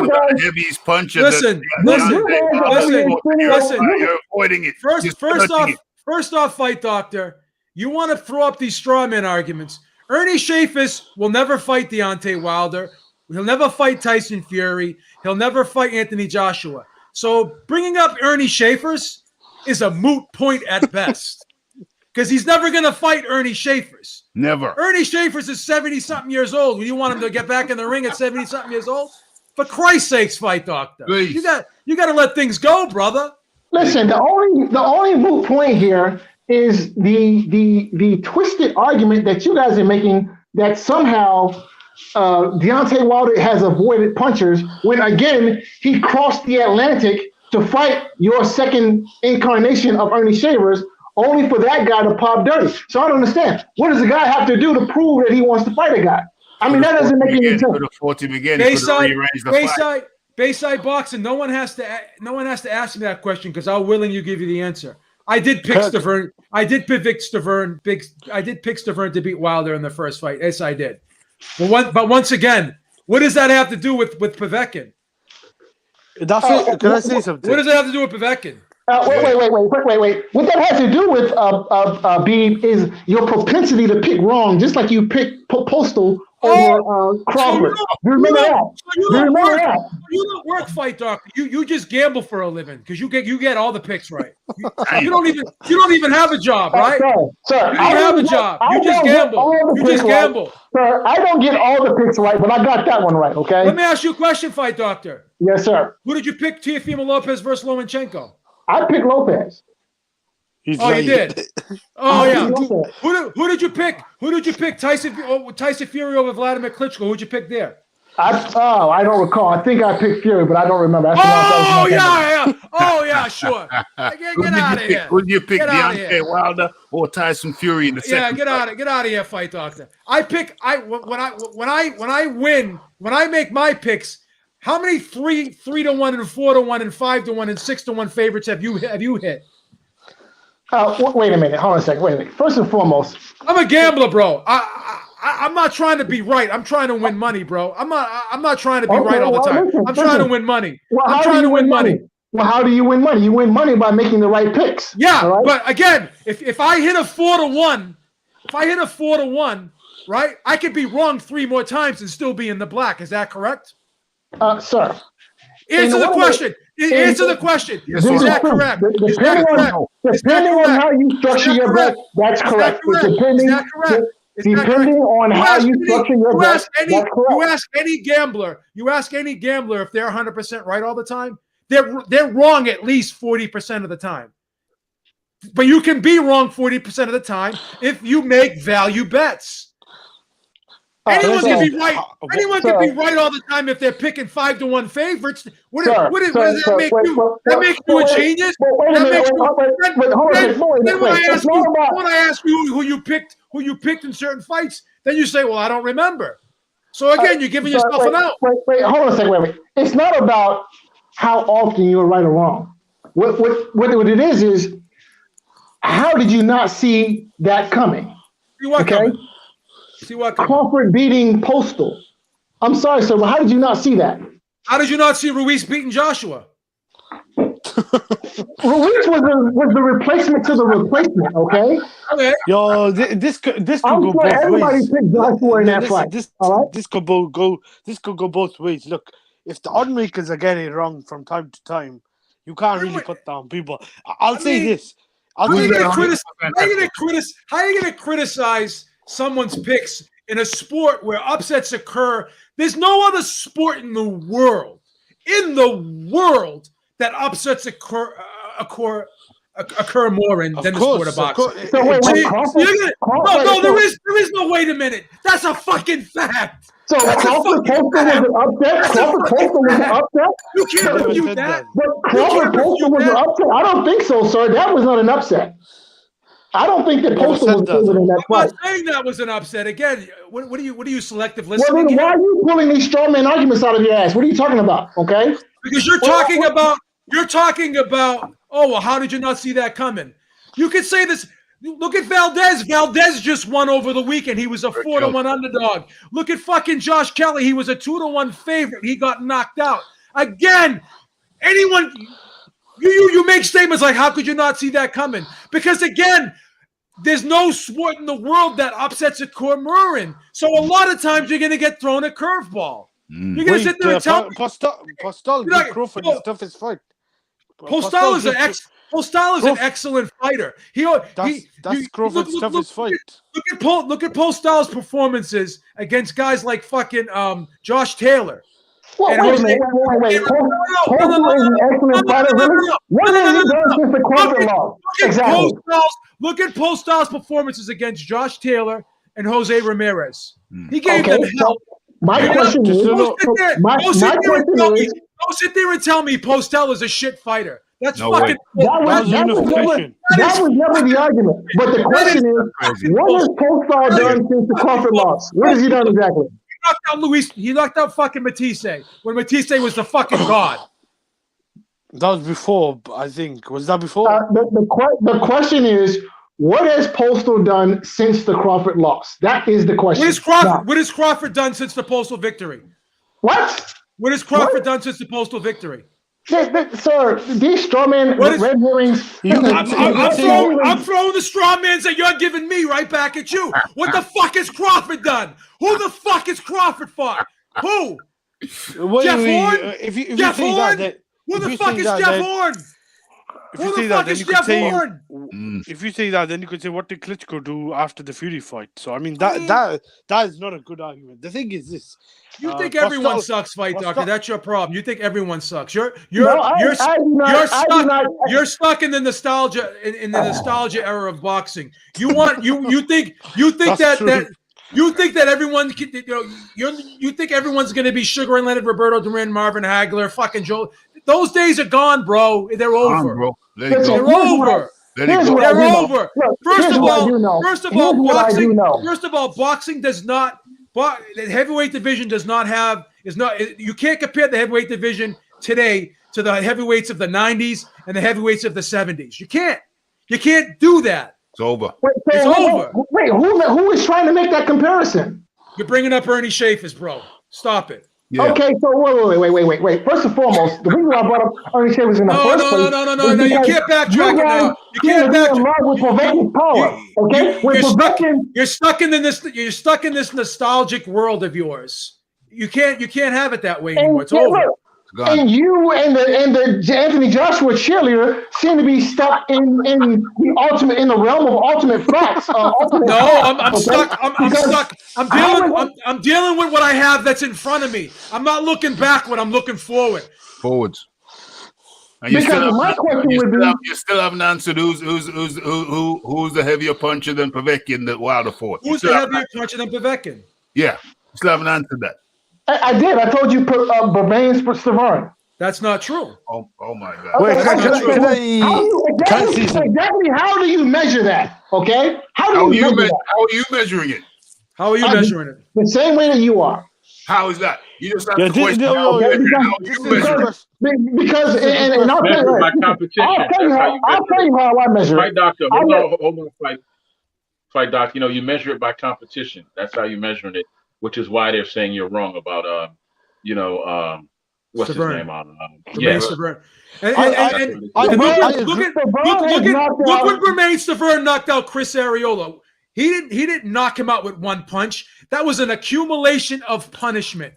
about the heaviest puncher. Listen. You're avoiding it. First off, Fight Doctor, you want to throw up these straw man arguments. Ernie Shavers will never fight Deontay Wilder. He'll never fight Tyson Fury. He'll never fight Anthony Joshua. So bringing up Ernie Shavers is a moot point at best because he's never going to fight Ernie Shavers. Never. Ernie Shavers is 70-something years old. You want him to get back in the ring at 70-something years old? For Christ's sakes, Fight Doctor. Please. You got to let things go, brother. Listen, the only moot point here is the twisted argument that you guys are making that somehow Deontay Wilder has avoided punchers when, again, he crossed the Atlantic to fight your second incarnation of Ernie Shavers, only for that guy to pop dirty. So I don't understand. What does the guy have to do to prove that he wants to fight a guy? I mean, that doesn't make any sense. Bayside boxing. No one has to ask me that question because I'll willingly give you the answer. I did pick Stavern. I did pick Stavern to beat Wilder in the first fight. Yes, I did. But once again, what does that have to do with Povetkin? Can I say something? What does that have to do with Povetkin? Wait. What that has to do with Beeb is your propensity to pick wrong, just like you picked Postal over Crawford. You remember that? You don't work, Fight Doctor. You just gamble for a living because you get all the picks right. You don't even have a job, right? Sir, you don't have a job. You just gamble. Sir, I don't get all the picks right, but I got that one right. Okay. Let me ask you a question, Fight Doctor. Yes, sir. Who did you pick? Teofimo Lopez versus Lomachenko. I picked Lopez. He's Oh, lying. you did. Oh I yeah. didn't know that. Who did you pick? Who did you pick? Tyson Fury over Vladimir Klitschko. Who'd you pick there? I don't recall. I think I picked Fury, but I don't remember. That's Oh my yeah. Oh yeah, sure. Get out of here. Who did you pick? Get outta Deontay here. Wilder or Tyson Fury in the Yeah, second? get out of here, Fight Doctor. When I make my picks, how many 3-1 and 4-1 and 5-1 and 6-1 favorites have you hit? Wait a minute. Hold on a second. Wait a minute. First and foremost, I'm a gambler, bro. I'm not trying to be right. I'm trying to win money, bro. I'm not trying to be right all the time. I'm trying to win money. I'm trying to win money. Well, how do you win money? You win money by making the right picks. Yeah, all right? but again, if I hit a 4-1, right, I could be wrong 3 more times and still be in the black. Is that correct? Sir. Answer the question. Answer the question. Yes, Is sir. that correct? Is that correct? Depending on how you structure your bet, that's correct. Is that correct? Depending on how you structure your bet, that's correct. You ask any gambler if they're 100% right all the time, they're wrong at least 40% of the time. But you can be wrong 40% of the time if you make value bets. Anyone can be right. Anyone can be right all the time if they're picking 5-1 favorites. What does that make you? That makes you a genius. Then when I ask you who you picked in certain fights, then you say, "Well, I don't remember." So again, you're giving yourself an out. Wait, hold on a second. Wait. It's not about how often you are right or wrong. What it is how did you not see that coming? See what coming? See what coming? Crawford beating Postal. I'm sorry, sir, but how did you not see that? How did you not see Ruiz beating Joshua? Ruiz was the replacement to the replacement, okay? Okay. Yo, this could I'm go sure both everybody ways. picked Joshua in that fight. All right? This could go both ways. Look, if the oddsmakers are getting it wrong from time to time, you can't really put down people. I'll say this. How are you going to criticize someone's picks in a sport where upsets occur? There's no other sport in the world that upsets occur more in than the sport of boxing. So wait, there is no wait a minute. That's a fucking fact. So Crawford Postal was an upset? Crawford Postal was an upset? You can't refute that. But Crawford Postal was an upset? I don't think so, sir. That was not an upset. I don't think that Postal was favored in that I'm fight. not saying that was an upset. Again, what are you selective Well, listening? then why are you pulling these straw man arguments out of your ass? What are you talking about? Okay. Because you're talking about, oh, well, how did you not see that coming? You could say this. Look at Valdez. Valdez just won over the weekend. He was a 4-1 underdog. Look at fucking Josh Kelly. He was a 2-1 favorite. He got knocked out. Again, anyone, you make statements like, how could you not see that coming? Because again, there's no sport in the world that upsets a Cormurin. So a lot of times you're going to get thrown a curveball. You're going to sit there and tell me. Postal beat Crawford in his toughest fight. Postal is an excellent fighter. That's Crawford's toughest fight. Look at Postal's performances against guys like fucking Josh Taylor. Well, wait a minute. Postal is an excellent fighter. What has he done since the Crawford loss? Exactly. Look at Postal's performances against Josh Taylor and Jose Ramirez. He gave them help. My question is, don't sit there and tell me Postal is a shit fighter. That's fucking. That was never the argument. But the question is, what has Postal done since the Crawford loss? What has he done exactly? He knocked out fucking Matisse when Matisse was the fucking god. That was before, I think. Was that before? The question is, what has Postal done since the Crawford loss? That is the question. What has Crawford done since the Postal victory? What? What has Crawford done since the Postal victory? Sir, these strawman red herrings. I'm throwing the strawmans that you're giving me right back at you. What the fuck has Crawford done? Who the fuck has Crawford fought? Who? Jeff Horn? If you Jeff think Horn? that, Who the fuck is Jeff Horn? if Who you the say that, fuck then is you could Jeff say. Horn? If you say that, then you could say, what did Klitschko do after the Fury fight? So I mean, I mean- that is not a good argument. The thing is this: You think everyone sucks, Fight Costa- Doctor? That's your problem. You think everyone sucks. You're No, I do not. You're stuck in the nostalgia in the nostalgia era of boxing. You want you think That's that true. that you think that everyone can, you think everyone's going to be Sugar and Leonard, Roberto Duran, Marvin Hagler, fucking Joe. Those days are gone, bro. They're over. bro. Let it Listen, They're go. over. Let it here's go. what I They're do know. over. Look, First here's of what I all, do know. first of Here's all, what I do boxing. know. First of all, boxing does not. The heavyweight division does not have is not. You can't compare the heavyweight division today to the heavyweights of the '90s and the heavyweights of the '70s. You can't. You can't do that. It's over. It's over. Wait, who is trying to make that comparison? You're bringing up Ernie Schaefer's, bro. Stop it. Yeah. Okay, so wait. First and foremost, the reason why I brought up Ernie Shavers in the first place. No. You can't backtrack it now. You can't backtrack. backtrack. With Povetkin's power, okay? You're stuck in this nostalgic world of yours. You can't have it that way anymore. It's over. And you and the Anthony Joshua cheerleader seem to be stuck in the realm of ultimate facts. I'm stuck. I'm stuck. I'm dealing with what I have that's in front of me. I'm not looking backward. I'm looking forward. Forwards. And you still haven't answered who's the heavier puncher than Povetkin that Wilder fought. Who's the heavier puncher than Povetkin? Yeah, you still haven't answered that. I did. I told you Berbane's for Stavern. That's not true. Oh my God. Wait, exactly how do you measure that? Okay? How are you measuring it? How are you measuring it? The same way that you are. How is that? You just have Yeah, to question because and I'll tell you by competition. I'll tell you how I measure Fight it. doctor, hold on, fight doc. You measure it by competition. That's how you're measuring it, which is why they're saying you're wrong about what's his name on Look when Bermane Stiverne knocked out Chris Arreola. He didn't knock him out with one punch. That was an accumulation of punishment.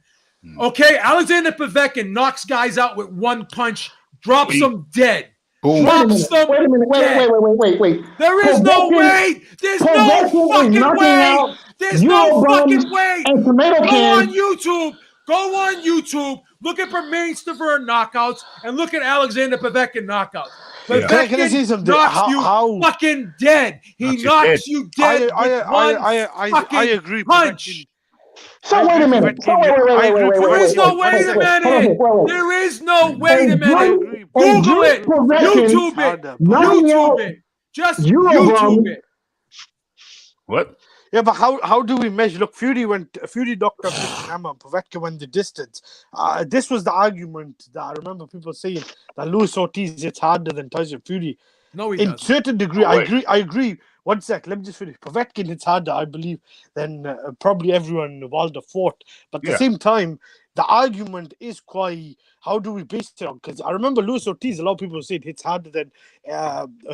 Okay, Alexander Povetkin knocks guys out with one punch, drops them dead. Boom. Wait a minute. Wait. There is no way. There's no fucking way. There's no fucking way. And tomato cans. Go on YouTube. Look at Bermane Stiverne knockouts and look at Alexander Povetkin knockouts. Povetkin knocks you fucking dead. He knocks you dead. I agree. Punch. So wait a minute. There is no wait a minute. There is no wait a minute. Google it. YouTube it. YouTube it. Just YouTube it. What? Yeah, but how do we measure? Look, Fury knocked out Hammer, Povetkin went the distance. This was the argument that I remember people saying that Luis Ortiz hits harder than Tyson Fury. No, he doesn't. In certain degree, I agree. 1 sec, let me just finish. Povetkin hits harder, I believe, than probably everyone Wilder fought. But at the same time, the argument is quite, how do we base it on? Because I remember Luis Ortiz, a lot of people are saying hits harder than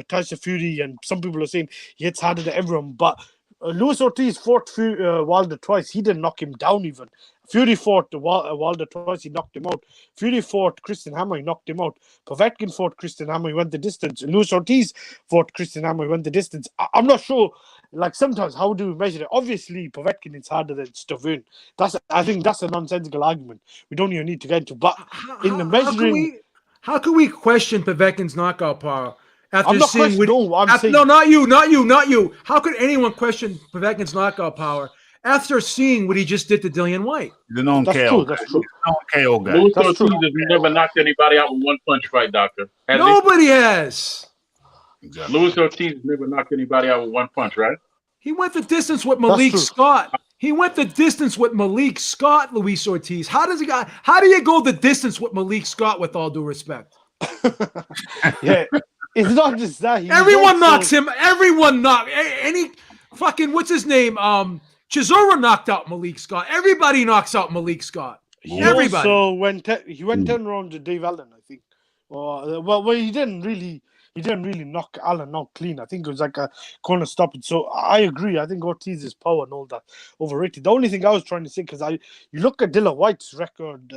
Tyson Fury, and some people are saying he hits harder than everyone. But Luis Ortiz fought Wilder twice. He didn't knock him down even. Fury fought Wilder twice. He knocked him out. Fury fought Christian Hammer. He knocked him out. Povetkin fought Christian Hammer. He went the distance. Luis Ortiz fought Christian Hammer. He went the distance. I'm not sure. Like sometimes, how do we measure it? Obviously, Povetkin is harder than Stiverne. I think that's a nonsensical argument. We don't even need to get into. But in the measuring, how can we question Povetkin's knockout power? I'm not questioning. No, not you. How could anyone question Povetkin's knockout power after seeing what he just did to Dillian White? The KO. That's true. KO guy. Luis Ortiz has never knocked anybody out with one punch, fight doctor. Nobody has. Exactly. Luis Ortiz has never knocked anybody out with one punch, right? He went the distance with Malik Scott. Luis Ortiz. How do you go the distance with Malik Scott, with all due respect? Yeah. It's not just that. Everyone knocks him. Everyone knocks. Any fucking, what's his name? Chisora knocked out Malik Scott. Everybody knocks out Malik Scott. Everybody. So he went 10 rounds to Dave Allen, I think. Well, he didn't really knock Allen out clean. I think it was like a corner stoppage. So I agree. I think Ortiz's power and all that overrated. The only thing I was trying to say, because you look at Dillian White's record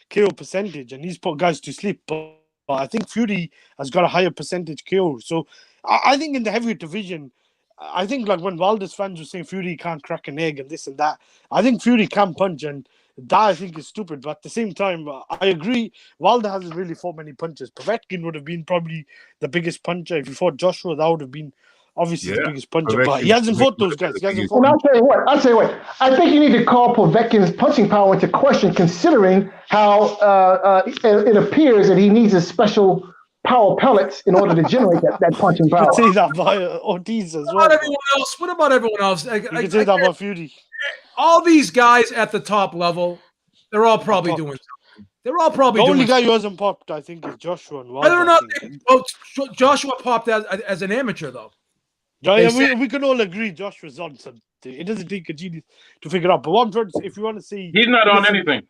KO percentage, and he's put guys to sleep. But I think Fury has got a higher percentage KO. So I think in the heavyweight division, I think like when Wilder's fans were saying Fury can't crack an egg and this and that, I think Fury can punch, and that I think is stupid. But at the same time, I agree, Wilder hasn't really fought many punches. Povetkin would have been probably the biggest puncher. If he fought Joshua, that would have been obviously the biggest puncher. But he hasn't fought those guys. He hasn't fought. And I'll tell you what. I think you need to call Povetkin's punching power into question, considering how it appears that he needs a special power pellets in order to generate that punching You power. can say that by Ortiz as What well. about everyone else? What about everyone else? You can say that about Fury. All these guys at the top level, they're all probably doing something. They're all probably The doing only guy something. who hasn't popped, I think, is Joshua and Wilder. Whether or not I think. Joshua popped as an amateur, though. Yeah, They we can all agree Joshua's on something. It doesn't take a genius to figure out. But what I'm trying to say, if you want to see, He's not on anything.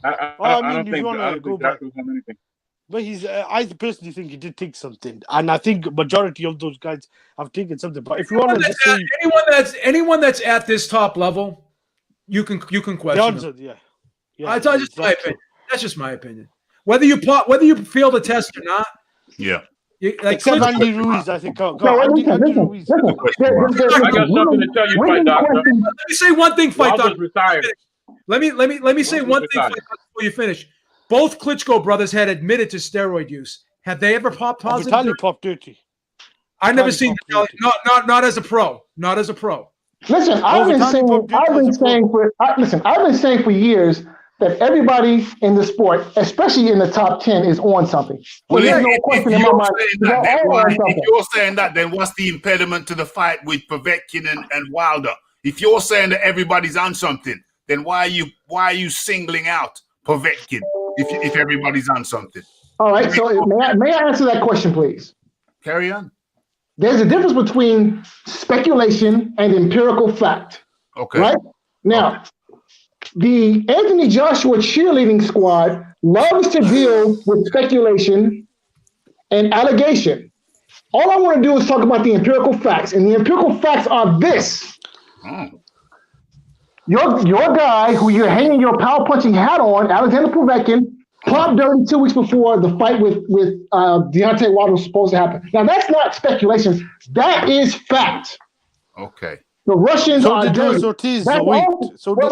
I don't if think you want to go back, Joshua's on anything. but I personally think he did take something, and I think majority of those guys have taken something. But if you want to just say Anyone that's at this top level, you can the question answer, them. yeah, That's just my opinion. That's just my opinion. Whether you feel the test or not, Yeah. except Andy Ruiz, I think. Andy Ruiz. I got something to tell you, Fight Doctor. let me say one thing, Fight Wilder's Doctor. retired. Let me say one thing, Fight Doctor, before you finish. Both Klitschko brothers had admitted to steroid use. Have they ever popped positive? Vitaly popped dirty. I've never Vitaly seen popped Vitaly, not as a pro. Not as a pro. Listen, I've been saying for years that everybody in the sport, especially in the top 10, is on something. Well, There's no question in my mind. They're all on if something. you're saying that, then what's the impediment to the fight with Povetkin and Wilder? If you're saying that everybody's on something, then why are you singling out Povetkin if everybody's on something? All right, so may I answer that question, please? Carry on. There's a difference between speculation and empirical fact. Okay. Right? Now, the Anthony Joshua cheerleading squad loves to deal with speculation and allegation. All I want to do is talk about the empirical facts, and the empirical facts are this. Oh. Your guy, who you're hanging your power punching hat on, Alexander Povetkin, popped dirty 2 weeks before the fight with Deontay Wilder was supposed to happen. Now, that's not speculation. That is fact. Okay. The Russians So are did dirty. Luis Ortiz. That's Wait. all- So wait.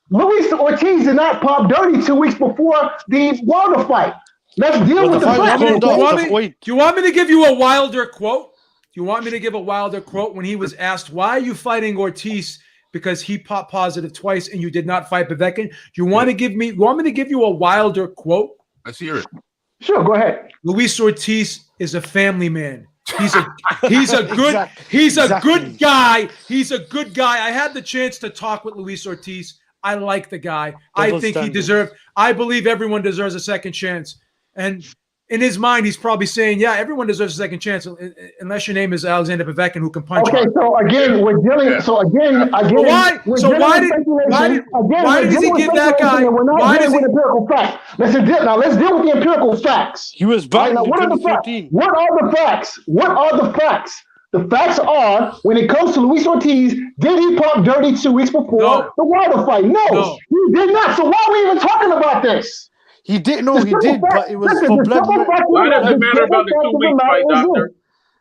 Luis Ortiz did not pop dirty 2 weeks before the Wilder fight. Let's deal with the fight was fact. called off. Do you want me to give you a Wilder quote? Do you want me to give a Wilder quote when he was asked, why are you fighting Ortiz because he popped positive twice and you did not fight Povetkin? Do you want me to give you a Wilder quote? Let's hear it. Sure, go ahead. Luis Ortiz is a family man. He's a good Exactly. good guy. He's a good guy. I had the chance to talk with Luis Ortiz. I like the guy. I Double think standard. I believe everyone deserves a second chance. And in his mind, he's probably saying, yeah, everyone deserves a second chance unless your name is Alexander Povetkin, who can punch Okay, hard. so again, we're dealing. So again, Why does he give that guy? We're not dealing with empirical facts. Let's deal with the empirical facts. He was All banned right, now, in what are the facts? 2013. What are the facts? What are the facts? The facts are, when it comes to Luis Ortiz, did he pop dirty 2 weeks before No. the Wilder fight? No, he did not. So why are we even talking about this? He did. No, The he simple did, fact- but it was listen, for the blood. simple fact Why of does the- it matter about the 2 week fight, Doctor?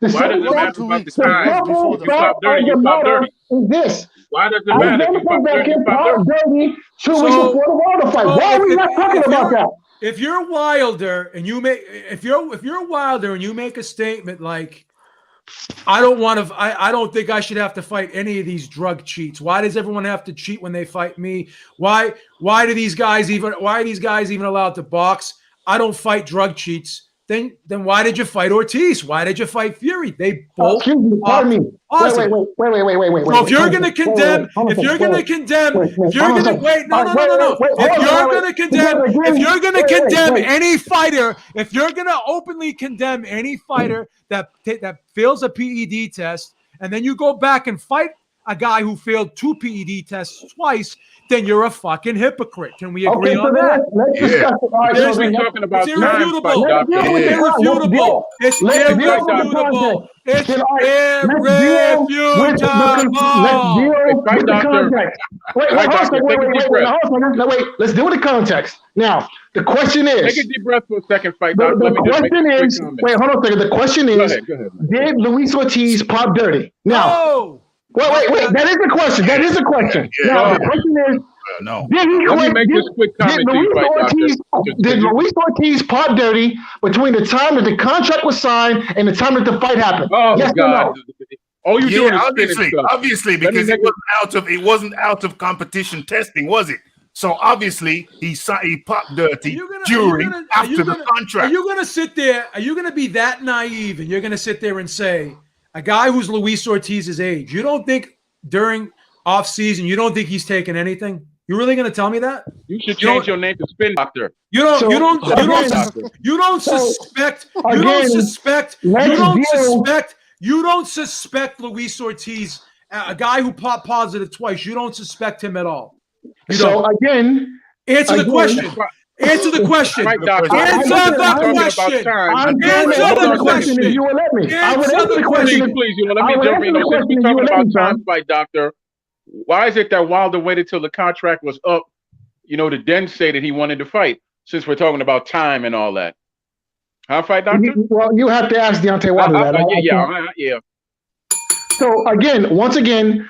The Why does it simple matter fact- about the the time? before simple the You fact popped dirty. of You the popped matter dirty. is this. Why does it matter? Alexander You popped dirty. Povetkin You popped popped dirty. dirty 2 So- weeks before the Wilder fight. so Why are we if- not talking if about you're- that? If you're Wilder and you make if you're Wilder and you make a statement like, I don't think I should have to fight any of these drug cheats. Why does everyone have to cheat when they fight me? Why are these guys even allowed to box? I don't fight drug cheats. Then why did you fight Ortiz? Why did you fight Fury? They both. Excuse me, pardon me. Positive. Wait. So if you're going to condemn, if you're going to condemn any fighter, if you're going to openly condemn any fighter that fails a PED test, and then you go back and fight a guy who failed 2 PED tests twice, then you're a fucking hypocrite. Can we agree on that? Let's discuss it. All right, There's- so We're then- talking about It's time, irrefutable. Fight Doctor. Let's deal with It's it. irrefutable. It's Let's deal with the irrefutable. context. It's Then, all right, let's deal irrefutable. with the Fight Doctor. context. Wait, Fight Doctor, take a deep breath. wait. Let's deal with the context. Now, The question Take is, a deep breath for a second, fight the, doc. Let the me just make question a quick is, comment. wait, hold on a second. The question Go is, ahead. Go ahead. did Luis Ortiz pop dirty? Now, Oh, wait. That is the question. That is the question. Yeah, Now, yeah. the question is, No. did he Let me quit? make this quick comment Did to you, Luis fight doctor. Ortiz, did you- Luis Ortiz pop dirty between the time that the contract was signed and the time that the fight happened? Oh Yes or God! no? All you doing is obviously, spinning stuff. obviously, Let me because make it wasn't out of competition testing, was it? So obviously he popped dirty after the Are contract. you gonna sit there? Are you gonna be that naive and you're gonna sit there and say a guy who's Luis Ortiz's age? You don't think during off season you don't think he's taking anything? You really gonna tell me that? You should change your name to Spin Doctor. You don't. So, you don't. You don't. again- You don't So, suspect. You again, don't suspect. You let's don't deal- suspect. You don't suspect Luis Ortiz, a guy who popped positive twice. You don't suspect him at all. You So don't. again, Answer the again- question. Answer the question. Fight doctor. Answer I'm the talking question. I'm Answer trying to the answer the question question. if you will let me. I would Answer answer the the question. Please, please, you know, let I me would jump answer in. the Since question we're if you talking would let about me, time, son. fight doctor. Why is it that Wilder waited till the contract was up, to then say that he wanted to fight? Since we're talking about time and all that, huh, fight doctor? Well, you have to ask Deontay Wilder that. Yeah. So again, once again,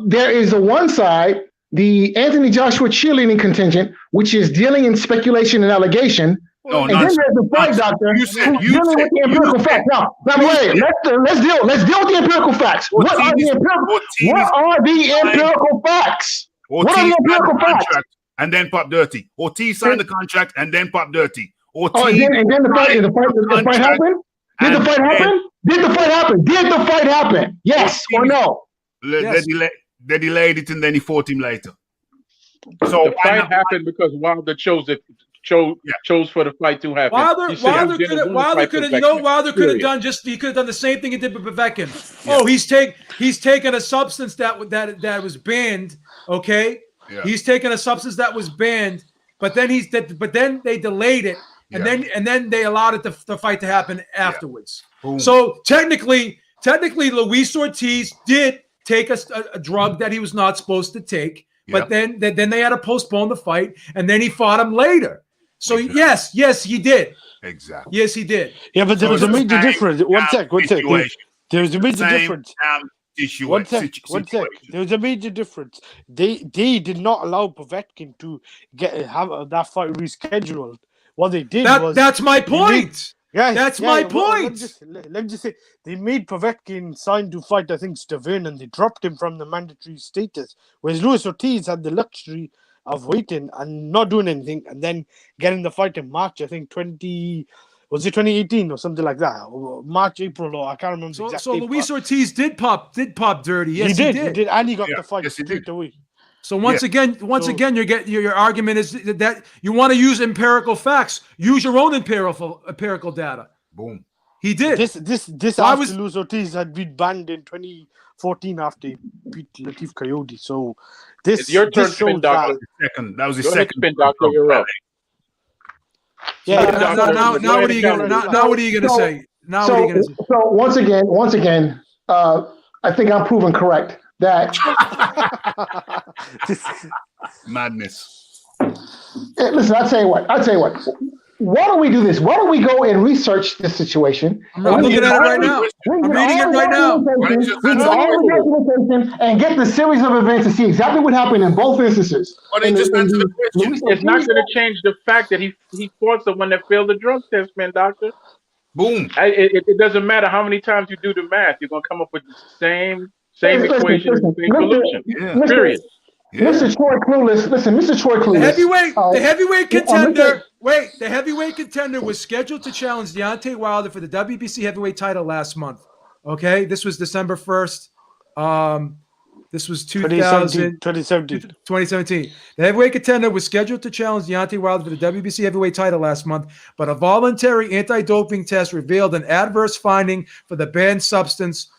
there is the one side, the Anthony Joshua cheerleading contingent, which is dealing in speculation and allegation. No, And then there's the fight doctor who's dealing with the empirical facts. Now, wait, let's deal with the empirical facts. What are the empirical facts? What are the empirical facts? And then pop dirty. Ortiz signed the contract and then pop dirty. Oh, and then the fight happened? Did the fight happen? Did the fight happen? Did the fight happen? Yes or no? They delayed it and then he fought him later. So The fight happened because Wilder chose for the fight to happen. Wilder could have done he could have done the same thing he did with Povetkin. Yeah. Oh, he's taken a substance that was banned. Okay, he's taken a substance that was banned, but then they delayed it, and then they allowed it the fight to happen afterwards. So technically, Luis Ortiz did take a drug that he was not supposed to take. But then they had to postpone the fight, and then he fought him later. So yes, he did. Exactly. Yes, he did. Yeah, but there was a major difference. One sec. There was a major difference. One sec. There was a major difference. They did not allow Povetkin to have that fight rescheduled. What they did was that's my point. That's my point. Let me just say, they made Povetkin sign to fight, I think, Stavern, and they dropped him from the mandatory status. Whereas Luis Ortiz had the luxury of waiting and not doing anything, and then getting the fight in March, I think 2018 or something like that, or March, April, or I can't remember. So Luis Ortiz did pop dirty. Yes, he did, and he got the fight straight away. So once again, your argument is that you want to use empirical facts. Use your own empirical data. Boom. He did. This after Luis Ortiz had been banned in 2014 after he beat Latif Coyote. So this it's your turn, Spin Doctor. That was his second. Spin Doctor, you're up. Yeah. Now what are you gonna say? So once again, I think I'm proven correct. That madness. Listen, I'll tell you what. Why don't we do this? Why don't we go and research this situation? I'm looking at it right now. I'm reading it right now. And get the series of events to see exactly what happened in both instances. It's not going to change the fact that he fought someone that failed the drug test, man, doctor. Boom. It doesn't matter how many times you do the math. You're going to come up with the same equation, same solution. Period. Mr. Troy Clueless. Listen, Mr. Troy Clueless. The heavyweight contender. The heavyweight contender was scheduled to challenge Deontay Wilder for the WBC heavyweight title last month. Okay, this was December 1st. This was 2017. The heavyweight contender was scheduled to challenge Deontay Wilder for the WBC heavyweight title last month, but a voluntary anti-doping test revealed an adverse finding for the banned substance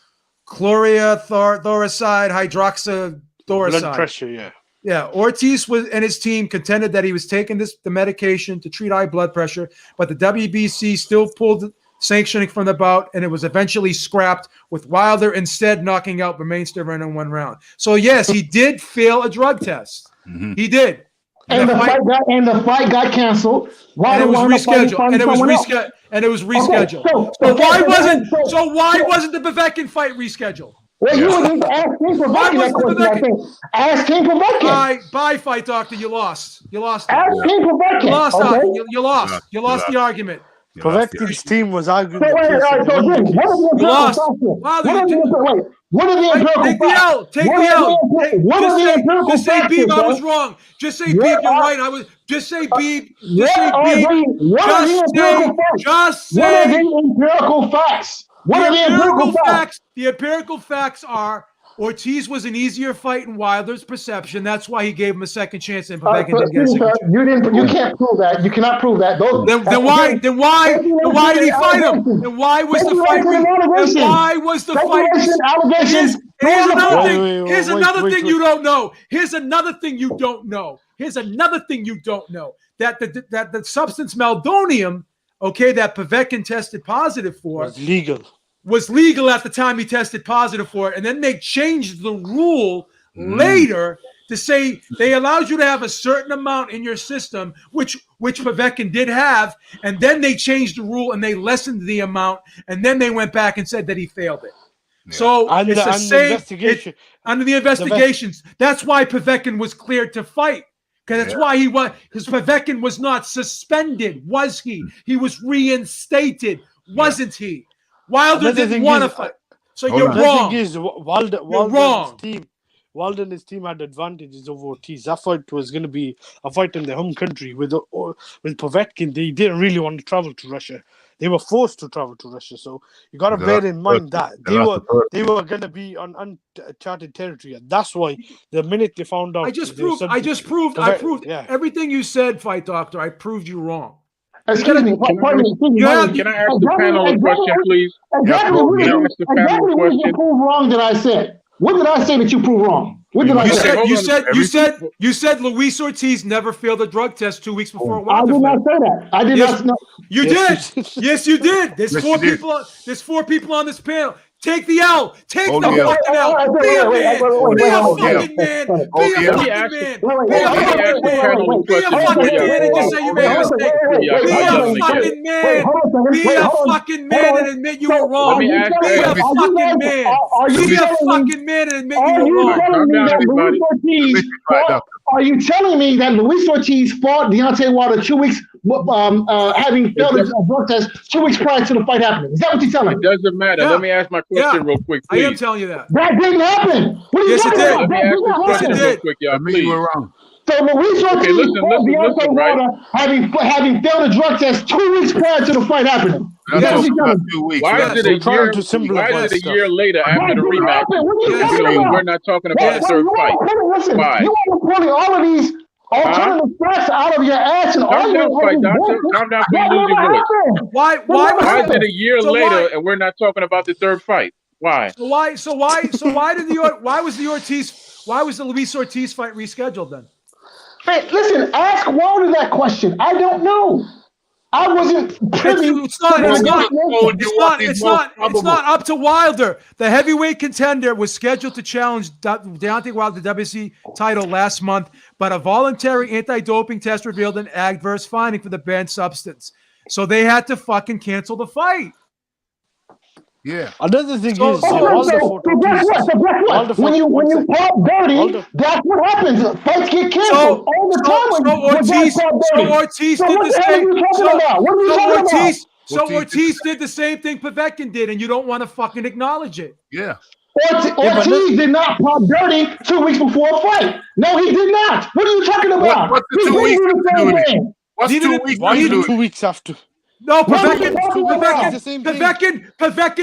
chlorothiazide hydroxythoracide. Blood pressure, Yeah, Ortiz and his team contended that he was taking the medication to treat high blood pressure, but the WBC still pulled sanctioning from the bout, and it was eventually scrapped, with Wilder instead knocking out Bermane Stiverne in one round. So yes, he did fail a drug test. Mm-hmm. He did. And the fight got canceled. And it was rescheduled. And it was rescheduled. And it was rescheduled. So why wasn't the Povetkin fight rescheduled? Well, you would need to ask King Povetkin that question, I think. Ask King Povetkin. Bye, Fight Doctor. You lost. Ask King Povetkin. You lost. Okay? You lost. You lost the argument. Povetkin's team was arguing. So, what are the empirical facts? Take the L. What are the empirical facts? Just say Beeb, I was wrong. Just say Beeb, you're right. Just say Beeb. Just say Beeb. Just say. What are the empirical facts? What are the empirical facts? The empirical facts are Ortiz was an easier fight in Wilder's perception. That's why he gave him a second chance, and Povetkin didn't get a second chance. You can't prove that. You cannot prove that. Then why did he fight him? Then why was the fight? Then why was the fight? Here's another thing you don't know. Here's another thing you don't know. That the substance meldonium, okay, that Povetkin tested positive for was legal at the time he tested positive for it, and then they changed the rule later to say they allowed you to have a certain amount in your system, which Povetkin did have, and then they changed the rule and they lessened the amount, and then they went back and said that he failed it. Yeah. So it's the same under the investigations. That's why Povetkin was cleared to fight. Because that's why because Povetkin was not suspended, was he? He was reinstated, wasn't he? Wilder didn't want to fight. So you're wrong. The thing is, Wilder and his team had advantages over Ortiz. That fight was going to be a fight in their home country. With Povetkin, they didn't really want to travel to Russia. They were forced to travel to Russia. So you got to bear in mind that they were going to be on uncharted territory. And that's why the minute they found out, I proved everything you said, Fight Doctor. I proved you wrong. Excuse me. Can I ask the panel a question, please? Exactly what did you prove wrong that I said? What did I say that you proved wrong? What did I say? You said Luis Ortiz never failed a drug test 2 weeks before a Wilder fight. I did not say that. I did not know. You did. Yes, you did. There's four people on this panel. Take the L. Take the fucking L. Be a man. Be a fucking man. Be a fucking man. Be a fucking man and just say you made a mistake. Be a fucking man. Be a fucking man and admit you were wrong. Be a fucking man. Be a fucking man and admit you were wrong. Are you telling me that Luis Ortiz fought Deontay Wilder 2 weeks, having failed a drug test 2 weeks prior to the fight happening? Is that what you're telling me? It doesn't matter. Let me ask my question real quick, please. I am telling you that. That didn't happen. What are you talking about? Let me ask this question real quick, y'all. Please. You were wrong. So Luis Ortiz fought Deontay Wilder having failed a drug test 2 weeks prior to the fight happening. Why is it a year later after the rematch? We're not talking about the third fight. Why? You are pulling all of these alternative facts out of your ass and calm down, please lose your voice. Why is it a year later and we're not talking about the third fight? Why? Why was the Luis Ortiz fight rescheduled then? Hey, listen, ask Wilder that question. I don't know. I wasn't privy. It's not up to Wilder. The heavyweight contender was scheduled to challenge Deontay Wilder the WBC title last month, but a voluntary anti-doping test revealed an adverse finding for the banned substance. So they had to fucking cancel the fight. Yeah. Another thing is, when you pop dirty, that's what happens. Fights get canceled all the time. Ortiz did the same. So Ortiz did the same thing Povetkin did, and you don't want to fucking acknowledge it. Yeah. Ortiz did not pop dirty 2 weeks before a fight. No, he did not. What are you talking about? What's 2 weeks? Why 2 weeks after? No, Povetkin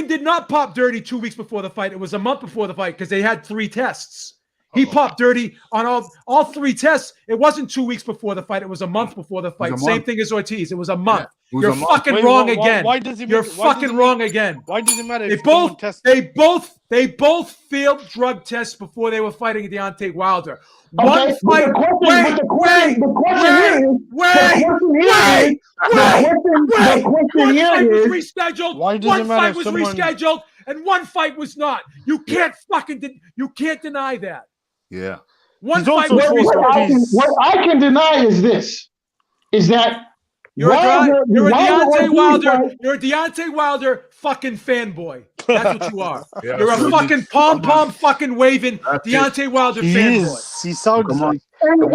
did not pop dirty 2 weeks before the fight. It was a month before the fight because they had 3 tests. He popped dirty on all 3 tests. It wasn't 2 weeks before the fight. It was a month before the fight. Same thing as Ortiz. It was a month. Yeah, You're fucking wrong again. You're fucking wrong again. Why does it matter? They both failed drug tests before they were fighting Deontay Wilder. The question here is rescheduled. One fight was rescheduled and one fight was not. You can't deny that. Yeah. One He's fight also was forced rescheduled. What I can deny is that You're a Wilder Deontay Ortiz Wilder. fight- You're a Deontay Wilder fucking fanboy. That's what you are. Yeah, You're a so fucking pom fucking waving That's it. Deontay Wilder He fanboy. is. He sounds Come on. like. And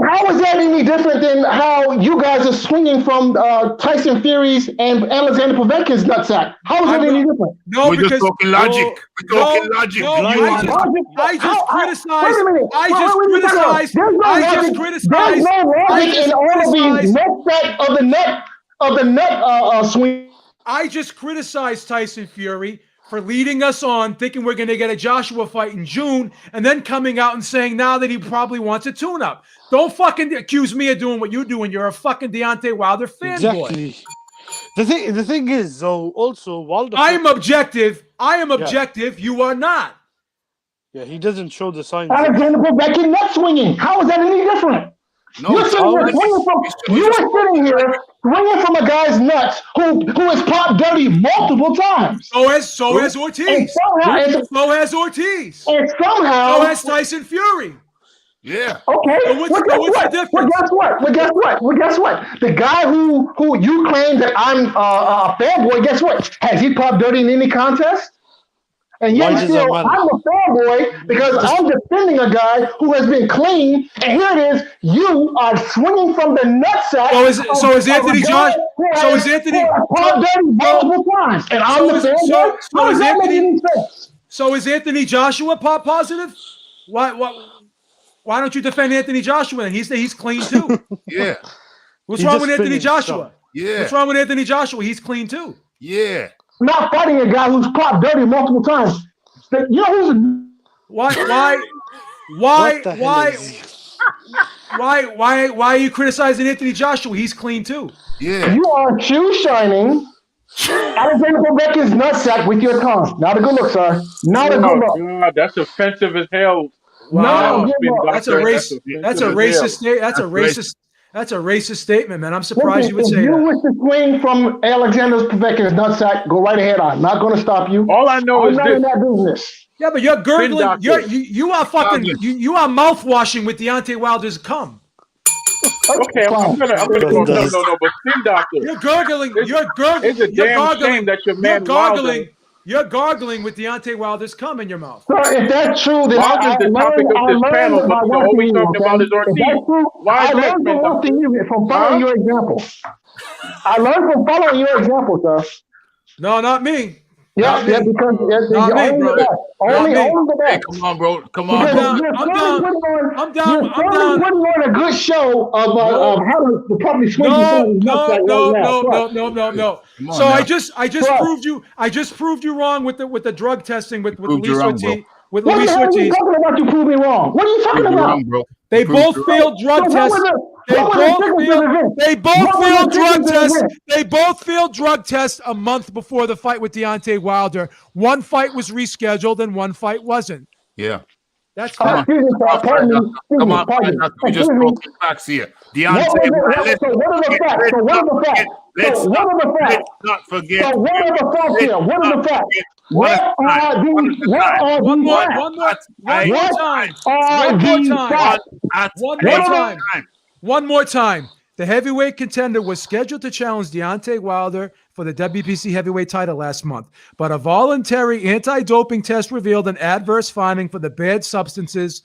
how is that any different than how you guys are swinging from Tyson Fury's and Alexander Povetkin's nutsack? How is that I'm any not- different? No, We're because just talking logic. We're talking logic. No, You I are- just criticized. Wait a minute. I just Wait a minute. criticized. There's no I logic- just There's criticized. no I logic just in all of these criticized. nutsack of the nut swing. I just criticized Tyson Fury for leading us on, thinking we're going to get a Joshua fight in June, and then coming out and saying now that he probably wants a tune-up. Don't fucking accuse me of doing what you're doing. You're a fucking Deontay Wilder fanboy. Exactly. The thing is, though, also Wilder. I am objective. I am objective. You are not. Yeah, he doesn't show the signs. Alexander Povetkin nut swinging. How is that any different? No, You're sitting here swinging from, you are sitting here swinging from a guy's nuts who has popped dirty multiple times. So has And Ortiz. somehow, and, So has Ortiz. and somehow, So has Tyson Fury. yeah. okay. So what's well, the guess what? difference? Well, guess what? Well, guess what? Well, guess what? The guy who you claim that I'm a fanboy, guess what? Has he popped dirty in any contest? And Why yet does still, that matter? I'm a fanboy because I'm defending a guy who has been clean. And here it is, you are swinging from the nutsack. So is Anthony Josh? So is Anthony? Popped dirty multiple times, and I'm the fanboy. so How is does that make Anthony- any sense? So is Anthony Joshua pop positive? Why don't you defend Anthony Joshua? And he's clean too. Yeah. What's He wrong just with Anthony finished Joshua? Yeah. What's wrong with Anthony Joshua? He's clean too. Yeah. I'm not fighting a guy who's popped dirty multiple times. You know who's Why What the hell is he? why are you criticizing Anthony Joshua? He's clean too. Yeah. you are shoe shining Alexander Povetkin's nutsack with your tongue. Not a good look, sir. Not a good Oh, look. God, that's offensive as hell. Wow. No, Spin That's a doctor, race. offensive That's a as hell. racist. That's a That's racist. That's a racist statement, man. I'm surprised you would Listen, say if you that. wish to swing from Alexander Povetkin's nutsack, go right ahead. I'm not going to stop you. All I know I'm is not in this. that business. Yeah, but you're gurgling. doctor. You are fucking. You are mouth washing with Deontay Wilder's cum. Okay, I'm gonna go. No, but spin doctor. You're gurgling. You're gurgling. It's a You're damn gargling. shame that your You're man gargling. You're gargling with Deontay Wilder's cum in your mouth. Sir, if that's true, then Wilder's the topic of this panel, but you're always talking about his If Ortiz. that's true, Why is I that, learned spin from doctor? watching you, from following your example. I learned from following your example, sir. No, not me. Yeah, yeah, because Not me, only bro. the best. Only me. the Hey, best. come on, bro. Come on, Because bro. down. you're I'm clearly down. putting on- I'm down. You're I'm clearly down. putting on a good show of how the company swings No, the no, right no, now. no. Come on So now. I just Bro. proved you wrong with the drug testing with Proved you Luis wrong, Ortiz. bro. With What Luis the hell are you Ortiz. talking about? You prove me wrong. What are you talking Prove you about? wrong, bro. They Prove both you failed drug So what tests. was They what was both the difference failed. in this? They both What was failed the drug difference in tests. this? They both failed drug tests a month before the fight with Deontay Wilder. One fight was rescheduled and one fight wasn't. Yeah. That's Come on. fact. Excuse me, sir. Pardon me. Come on, Pardon me. we just Excuse me. broke the facts here. Deontay, So what are the facts? So what are the facts? Let's So what are the facts? not forget. So what are the facts here? What are the facts? What are these? One more facts? time. Are One more these time. facts? One One more at a time. time. One more time. The heavyweight contender was scheduled to challenge Deontay Wilder for the WBC heavyweight title last month, but a voluntary anti-doping test revealed an adverse finding for the banned substances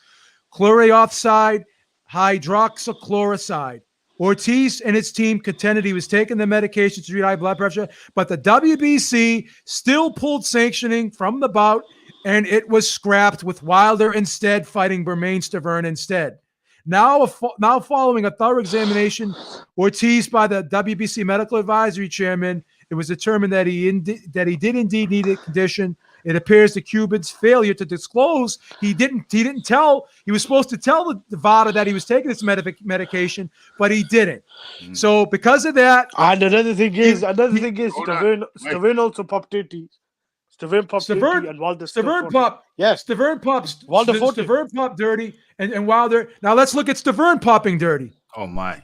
chlorophosphide hydroxychloroquine. Ortiz and his team contended he was taking the medication to treat high blood pressure, but the WBC still pulled sanctioning from the bout, and it was scrapped with Wilder instead fighting Bermane Stiverne instead. Now following a thorough examination, Ortiz by the WBC Medical Advisory Chairman, it was determined that he did indeed need a condition. It appears the Cuban's failure to disclose he didn't tell. He was supposed to tell the VADA that he was taking this medication, but he didn't. So because of that, And another thing is, Hold on. Stiverne also popped 80. Stiverne popped 80 and Wilder still Stiverne 40. pop. Yes. Stiverne pops. Wilder 40. Stiverne popped dirty, and Wilder. Now let's look at Stiverne popping dirty. Oh my.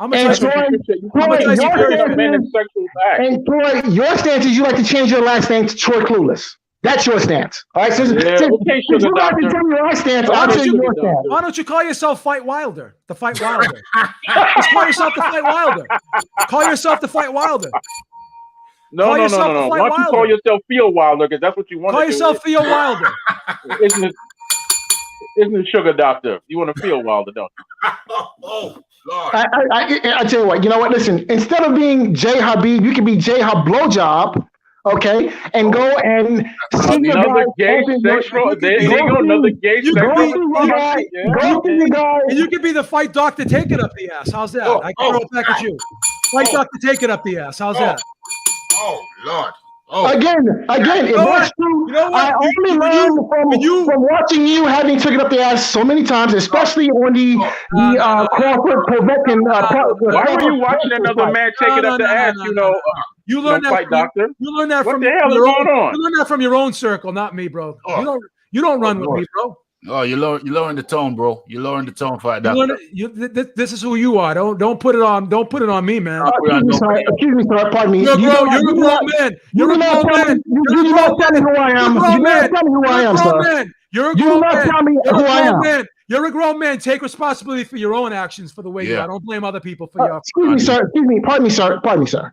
I'm a And Tyson. Troy, I'm a Troy, Tyson your Fury stance fan. men in is- sexual acts. and Troy, your stance is you like to change your last name to Troy Clueless. That's your stance. All right. Since, Yeah, since, okay, since sugar you like to doctor. tell me our stance, Okay, I'll tell you sugar your doctor. stance. Why don't you call yourself Fight Wilder? The Fight Wilder. Just call yourself the Fight Wilder. Call yourself the Fight Wilder. No, Call no, no, yourself no, the no. Fight Why don't you call Wilder. yourself Feel Wilder? Because that's what you want Call to do. yourself Theo Wilder. Isn't it Sugar Doctor? You want to feel Wilder, don't you? Oh, Lord. I tell you what. You know what? Listen. Instead of being J Habib, you can be J Hab Blowjob. Okay, and go and see your guy. Another gay open your- sexual. There you go. Another gay You Go could sexual. be- see your guy. Yeah. Go see your guy. And you could be the Fight Doctor, take it up the ass. How's that? I can throw it back at you. Fight Doctor, take it up the ass. How's that? Oh, Lord. Oh, Again, if know that's what? true, You know what? I only When learned you- from watching you having took it up the ass so many times, especially on the Crawford Povetkin. Why were you watching another man take it up the ass? You know, You learned that. Fight Doctor. You learned that What from the hell is your going own. on? You learned that from your own circle, not me, bro. Oh. You don't run with Lord. me, bro. oh, you're lowering the tone, bro. You're lowering the tone, Fight You learn Doctor. this is who you are. Don't put it on me, man. Excuse me, sir. Pardon me. You're a You grown do not- man. You You're a do not grown tell man. me. You You're a do not grown tell me man. who I am. You're a You do grown not man. tell me who I am, You're a grown sir. man. You're a You do grown not man. tell me You're who a I grown am. man. You're a grown man. Take responsibility for your own actions for the way you Yeah. are. Don't blame other people for your. Excuse me, sir. Excuse me. Pardon me, sir. Pardon me, sir.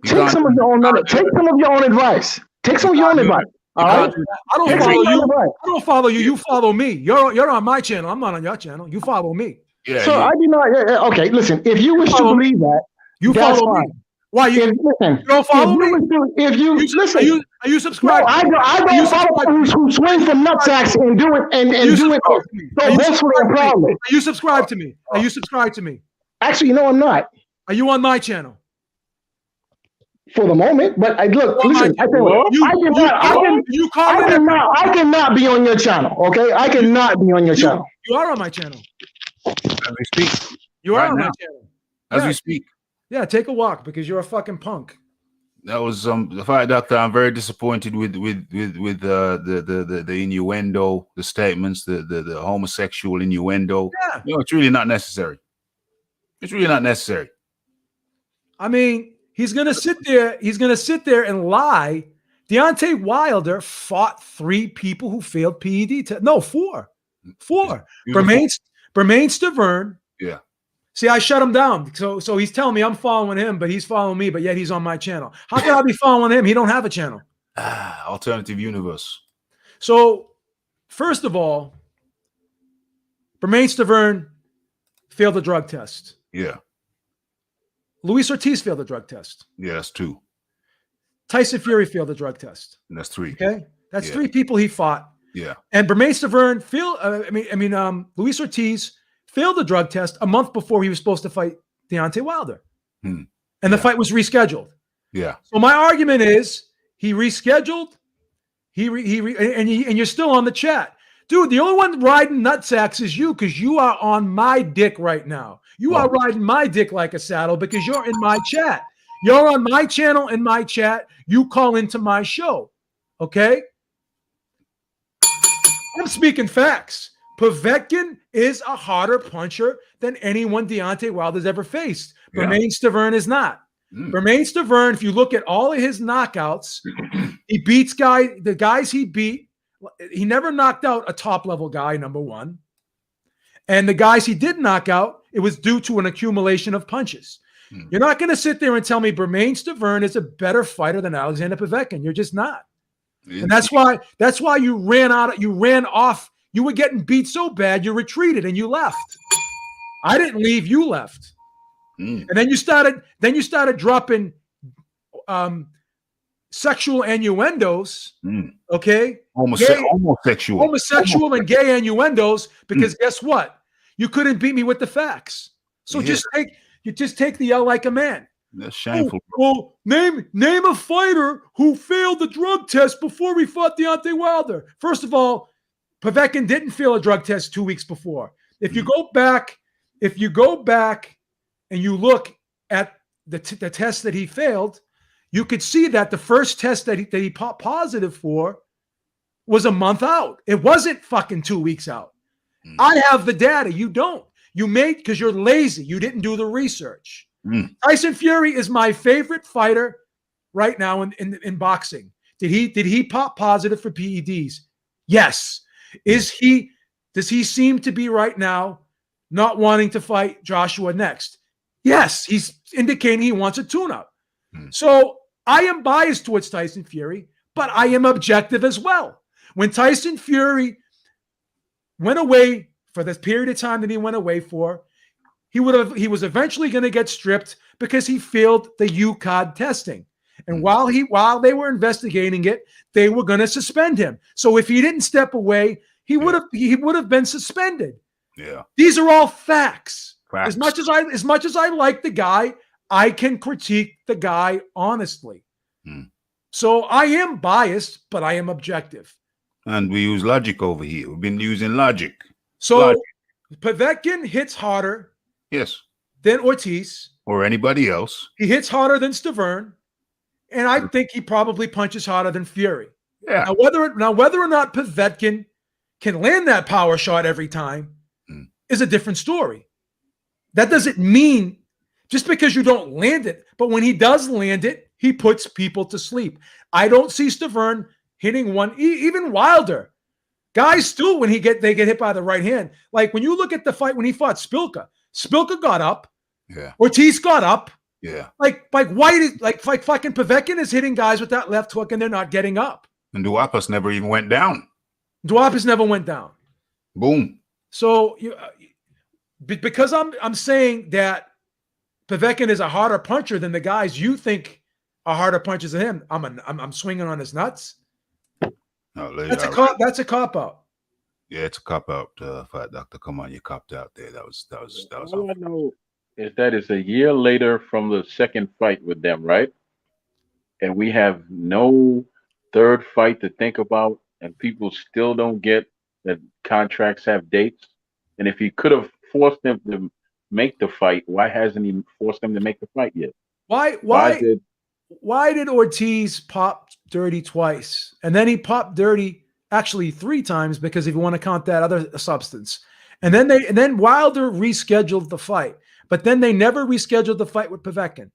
You Take can't some of do your own. that. Take some of your own advice. Take some of your own advice. All You right. can't do that. I don't Take some follow of your you. own advice. I don't follow you. You follow me. You're on my channel. I'm not on your channel. You follow me. Yeah, So yeah. I do not. Okay, listen. If you wish to follow me. believe that, You that's follow fine. me. Why you? If, listen, You don't follow me? if you listen, Are you no, subscribed? I Are don't you follow subscribed? who swing from nutsacks and do it and Are you do it subscribed to me? so Are you boastfully and subscribed to me? proudly. Are you subscribed to me? Are you subscribed to me? Actually, no, I'm not Are you on my channel? for the moment. But I look, Well, listen. I tell you what, I cannot be on your channel. Okay, I cannot be on your channel. You are on my channel. As we speak. You are Right on my now. channel. As Yeah. we speak. Yeah, take a walk because you're a fucking punk. That was the Fight Doctor. I'm very disappointed with the innuendo, the statements, the homosexual innuendo. Yeah. You know, it's really not necessary. It's really not necessary. I mean, he's gonna sit there. He's gonna sit there and lie. Deontay Wilder fought 3 people who failed PED test. No, 4. 4. Beautiful. Bermain Stavern. Yeah. See, I shut him down. So he's telling me I'm following him, but he's following me, but yet he's on my channel. How can I be following him? He don't have a channel. Alternative universe. So, first of all, Bermain Stavern failed the drug test. Yeah. Luis Ortiz failed the drug test. Yeah, that's 2. Tyson Fury failed the drug test. And that's 3. Okay, that's Yeah. 3 people he fought. Yeah. And Bermain Stavern failed. Luis Ortiz failed the drug test a month before he was supposed to fight Deontay Wilder, Hmm. and the Yeah. fight was rescheduled. Yeah. So my argument is he rescheduled. And you're still on the chat, dude. The only one riding nutsacks is you because you are on my dick right now. You are riding my dick like a saddle because you're in my chat. You're on my channel in my chat. You call into my show, okay? I'm speaking facts. Povetkin is a harder puncher than anyone Deontay Wilder's ever faced. Yeah. Bermain Stavern is not. Bermain Stavern, if you look at all of his knockouts, he beats the guys he beat. He never knocked out a top level guy, number one. And the guys he did knock out, it was due to an accumulation of punches. You're not going to sit there and tell me Bermain Stavern is a better fighter than Alexander Povetkin. You're just not. And that's why you ran off. You were getting beat so bad, you retreated and you left. I didn't leave, you left. And then you started dropping sexual innuendos, okay? Homosexual and gay innuendos, because guess what? You couldn't beat me with the facts. So just take the L like a man. That's shameful. Well, name a fighter who failed the drug test before we fought Deontay Wilder. First of all, Povetkin didn't fail a drug test 2 weeks before. If you go back and you look at the test that he failed, you could see that the first test that he popped positive for was a month out. It wasn't fucking 2 weeks out. I have the data. You don't. You made because you're lazy. You didn't do the research. Mm. Tyson Fury is my favorite fighter right now in boxing. Did he pop positive for PEDs? Yes. Does he seem to be right now not wanting to fight Joshua next? Yes, he's indicating he wants a tune-up. So I am biased towards Tyson Fury, but I am objective as well. When Tyson Fury went away for this period of time that he went away for, he was eventually going to get stripped because he failed the UCOD testing. And while they were investigating it, they were going to suspend him. So if he didn't step away, he would have been suspended. Yeah. These are all facts. Facts. As much as I like the guy, I can critique the guy honestly. So I am biased, but I am objective. And we use logic over here. We've been using logic. So Logic. Povetkin hits harder Yes. than Ortiz. Or anybody else. He hits harder than Stavern. And I think he probably punches harder than Fury. Yeah. Now, whether or not Povetkin can land that power shot every time is a different story. That doesn't mean just because you don't land it, but when he does land it, he puts people to sleep. I don't see Stavern hitting one, even Wilder. Guys still, when they get hit by the right hand, like when you look at the fight when he fought Spilka got up. Yeah. Ortiz got up. Yeah. Like White, like fucking Povetkin is hitting guys with that left hook and they're not getting up. And Duapas never even went down. Duapas never went down. Boom. So because I'm saying that Povetkin is a harder puncher than the guys you think are harder punches than him, I'm swinging on his nuts. That's a cop out. Yeah, it's a cop out. Fight Doctor, come on, you copped out there. That was. All I know is that it's a year later from the second fight with them, right? And we have no third fight to think about, and people still don't get that contracts have dates. And if he could have forced them to make the fight, why hasn't he forced them to make the fight yet? Why did Ortiz pop dirty twice? And then he popped dirty actually 3 times because if you want to count that other substance. And then Wilder rescheduled the fight. But then they never rescheduled the fight with Povetkin.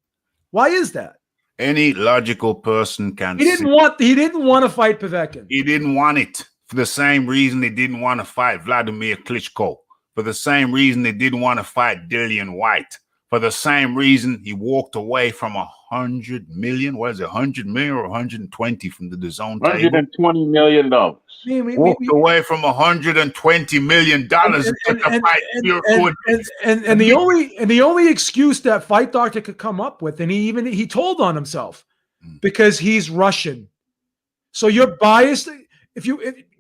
Why is that? Any logical person can. He didn't want to fight Povetkin. He didn't want it for the same reason he didn't want to fight Vladimir Klitschko. For the same reason he didn't want to fight Dillian White. For the same reason he walked away from 100 million. What is it? 100 million or 120 from the DAZN table? $120 million. Walked away from $120 million and the only excuse that Fight Doctor could come up with, and he told on himself because he's Russian. So you're biased. If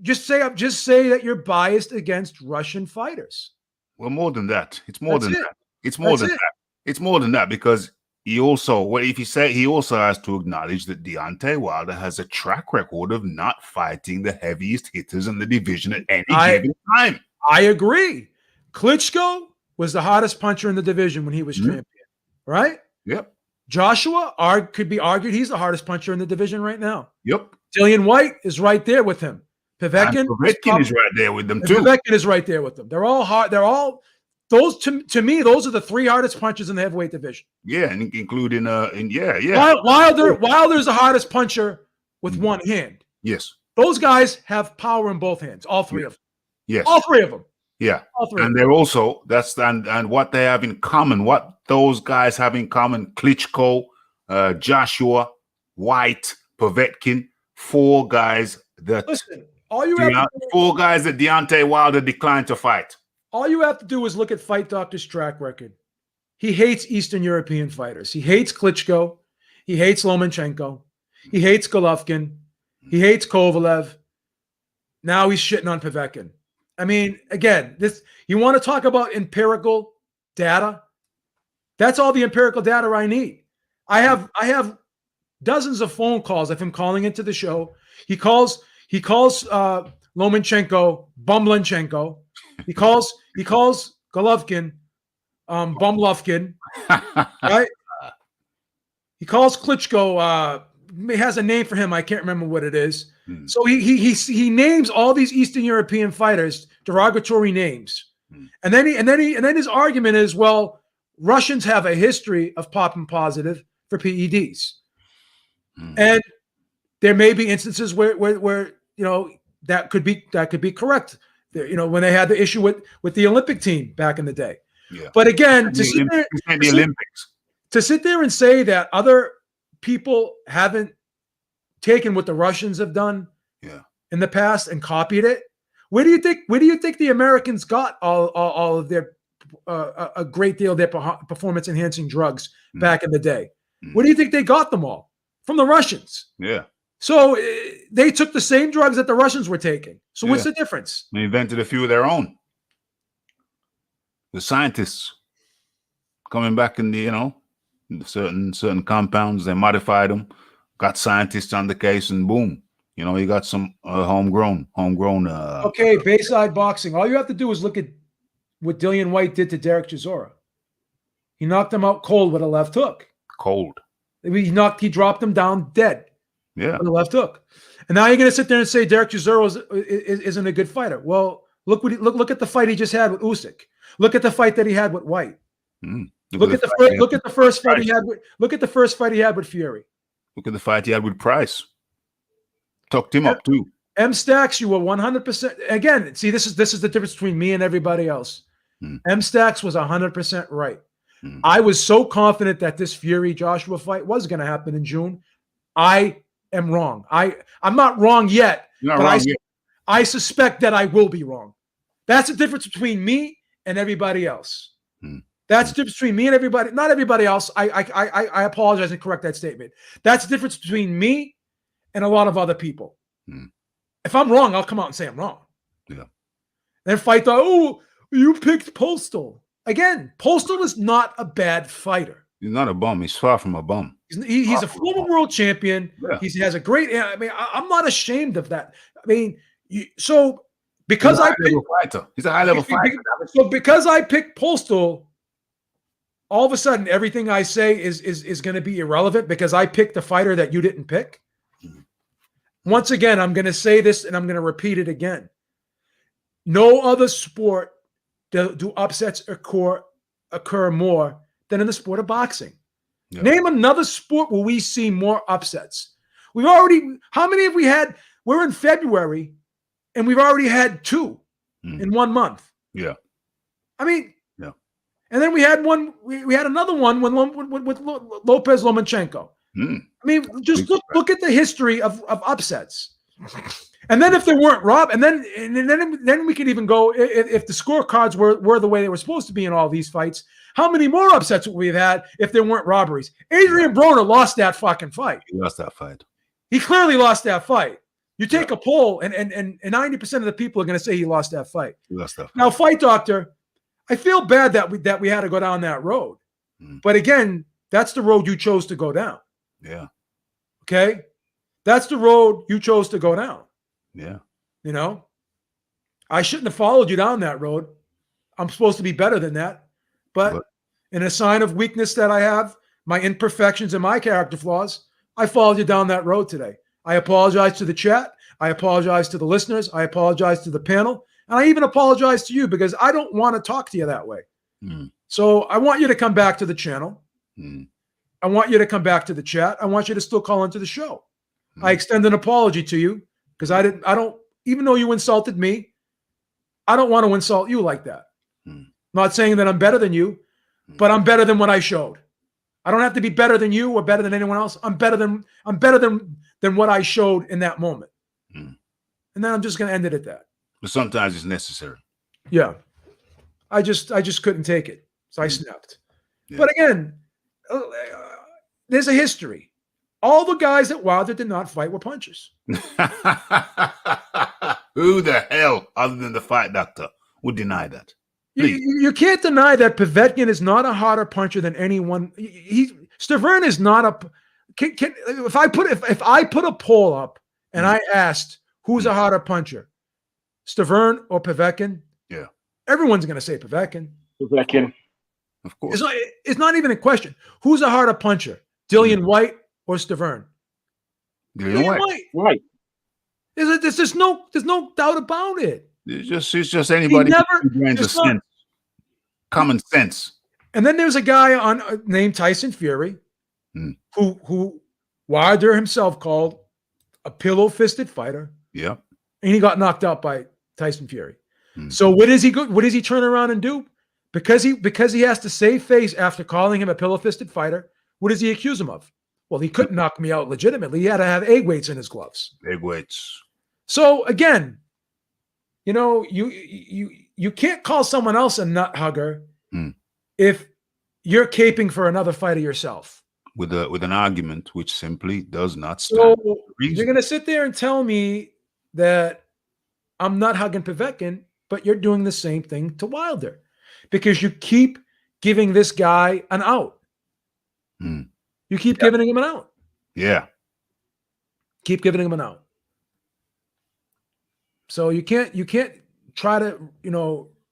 just say that you're biased against Russian fighters. Well, more than that. It's more than that. It's more than that. It's more than that because he also has to acknowledge that Deontay Wilder has a track record of not fighting the heaviest hitters in the division at any given time. I agree. Klitschko was the hottest puncher in the division when he was champion, right? Yep. Joshua could be argued he's the hardest puncher in the division right now. Yep. Dillian White is right there with him. Povetkin is right there with them too. Povetkin is right there with them. They're all hard. They're all those to me. Those are the 3 hardest punchers in the heavyweight division. Yeah, and including Wilder's the hardest puncher with one hand. Yes. Those guys have power in both hands. All 3 of them. Yes. All 3 of them. Yeah. And they're also and what they have in common, what those guys have in common, Klitschko, Joshua, White, Povetkin, 4 guys that Deontay Wilder declined to fight. All you have to do is look at Fight Doctor's track record. He hates Eastern European fighters. He hates Klitschko. He hates Lomachenko. He hates Golovkin. He hates Kovalev. Now he's shitting on Povetkin. I mean, again, you want to talk about empirical data? That's all the empirical data I need. I have dozens of phone calls of him calling into the show. He calls Lomachenko Bumlenchenko. He calls Golovkin Bumlufkin. Right? He calls Klitschko he has a name for him. I can't remember what it is. So he names all these Eastern European fighters derogatory names. And then his argument is, well, Russians have a history of popping positive for PEDs. And there may be instances where that could be correct. When they had the issue with the Olympic team back in the day. Yeah. But again, the Olympics. To sit there and say that other people haven't taken what the Russians have done in the past and copied it, where do you think the Americans got all of their a great deal of their performance enhancing drugs back in the day? Where do you think they got them all? From the Russians. Yeah. So they took the same drugs that the Russians were taking. So what's the difference? They invented a few of their own. The scientists coming back in the, certain compounds, they modified them, got scientists on the case, and boom, you got some homegrown. Okay, Bayside Boxing. All you have to do is look at what Dillian White did to Derek Chisora. He knocked him out cold with a left hook. Cold. He dropped him down dead. Yeah. With a left hook. And now you're going to sit there and say Derek Chisora isn't a good fighter. Well, look at the fight he just had with Usyk. Look at the fight that he had with White. Look at the first fight he had with Fury. Look at the fight he had with Price. Tucked him up too. M Stacks, you were 100%. Again, see, this is the difference between me and everybody else. M Stacks was 100% right. I was so confident that this Fury Joshua fight was going to happen in June. I am wrong. I'm not wrong yet. You're not wrong yet. I suspect that I will be wrong. That's the difference between me and everybody else. That's the difference between me and everybody. Not everybody else. I apologize and correct that statement. That's the difference between me and a lot of other people. If I'm wrong, I'll come out and say I'm wrong. Yeah. Then fight you picked Postal. Again, Postal is not a bad fighter. He's not a bum. He's far from a bum. He's a former world champion. Yeah. He has a great. I'm not ashamed of that. Because he's a high level fighter. So because I picked Postal, all of a sudden everything I say is going to be irrelevant because I picked the fighter that you didn't pick. Once again, I'm going to say this and I'm going to repeat it again. No other sport do upsets occur more than in the sport of boxing. Yeah. Name another sport where we see more upsets. How many have we had? We're in February and we've already had 2 in 1 month. Yeah. Yeah. And then we had one, we had another one with Lopez Lomachenko. Just look at the history of upsets. And then if they weren't Rob, and then we could even go if the scorecards were the way they were supposed to be in all these fights. How many more upsets would we have had if there weren't robberies? Adrian Broner lost that fucking fight. He lost that fight. He clearly lost that fight. You take a poll, and 90% of the people are going to say he lost that fight. He lost that fight. Now, Fight Doctor, I feel bad that we had to go down that road. But again, that's the road you chose to go down. Yeah. Okay? That's the road you chose to go down. Yeah. I shouldn't have followed you down that road. I'm supposed to be better than that. But in a sign of weakness that I have, my imperfections and my character flaws, I followed you down that road today. I apologize to the chat. I apologize to the listeners. I apologize to the panel. And I even apologize to you because I don't want to talk to you that way. So I want you to come back to the channel. I want you to come back to the chat. I want you to still call into the show. I extend an apology to you because even though you insulted me, I don't want to insult you like that. Not saying that I'm better than you, but I'm better than what I showed. I don't have to be better than you or better than anyone else. I'm better than what I showed in that moment. And then I'm just going to end it at that. But sometimes it's necessary. Yeah. I just couldn't take it. So I snapped. Yeah. But again, there's a history. All the guys at Wilder did not fight were punchers. Who the hell, other than the Fight Doctor, would deny that? You can't deny that Povetkin is not a harder puncher than anyone. Stavern is not a. If I put a poll up and I asked who's a harder puncher, Stavern or Povetkin? Yeah, everyone's going to say Povetkin. Povetkin, of course. It's not even a question. Who's a harder puncher, Dillian White or Stavern? Dillian White. Right. There's no doubt about it. It's just anybody never- with 2 grains of it's not- sense, common sense. And then there's a guy on named Tyson Fury, Hmm. who Wilder himself called a pillow-fisted fighter, Yeah. and he got knocked out by Tyson Fury. Hmm. So what does he go? What does he turn around and do? Because he has to save face after calling him a pillow-fisted fighter. What does he accuse him of? Well, he couldn't knock me out legitimately. He had to have egg weights in his gloves. Big weights. So again, you can't call someone else a nut hugger Hmm. if you're caping for another fighter yourself. With an argument which simply does not So stand. reason. you're going to sit there and tell me that I'm not hugging Povetkin, but you're doing the same thing to Wilder because you keep giving this guy an out. Hmm. You keep giving him an out. Yeah. Keep giving him an out. So you can't try to,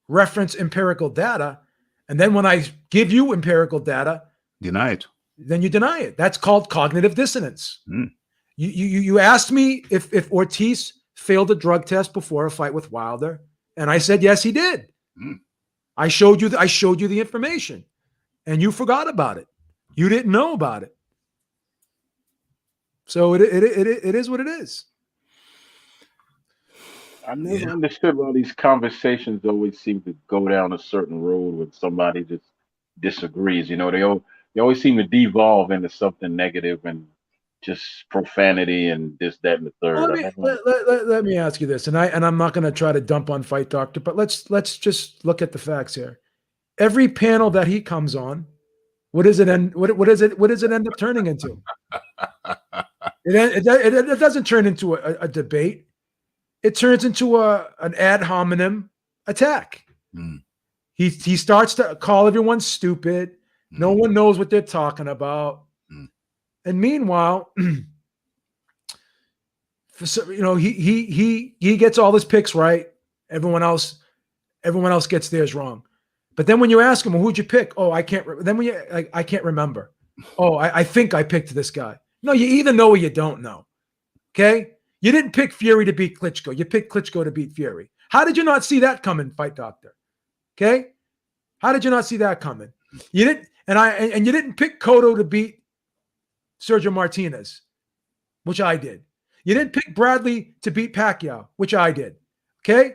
reference empirical data. And then when I give you empirical data, Deny it. then you deny it. That's called cognitive dissonance. Mm. You asked me if Ortiz failed a drug test before a fight with Wilder, and I said yes, he did. Mm. I showed you the information, and you forgot about it. You didn't know about it. So it is what it is. I never understood why these conversations always seem to go down a certain road when somebody just disagrees. They always seem to devolve into something negative and just profanity and this, that, and the third. Let me ask you this, and I'm not going to try to dump on Fight Doctor, but let's just look at the facts here. Every panel that he comes on, what does it end up turning into? It doesn't turn into a debate. It turns into an ad hominem attack. Mm. He starts to call everyone stupid. Mm. No one knows what they're talking about. Mm. And meanwhile, he gets all his picks right. Everyone else gets theirs wrong. But then when you ask him, well, who'd you pick? Oh, I can't. I can't remember. Oh, I think I picked this guy. No, you either know or you don't know. Okay. You didn't pick Fury to beat Klitschko. You picked Klitschko to beat Fury. How did you not see that coming, Fight Doctor? Okay? How did you not see that coming? You didn't, and you didn't pick Cotto to beat Sergio Martinez, which I did. You didn't pick Bradley to beat Pacquiao, which I did. Okay?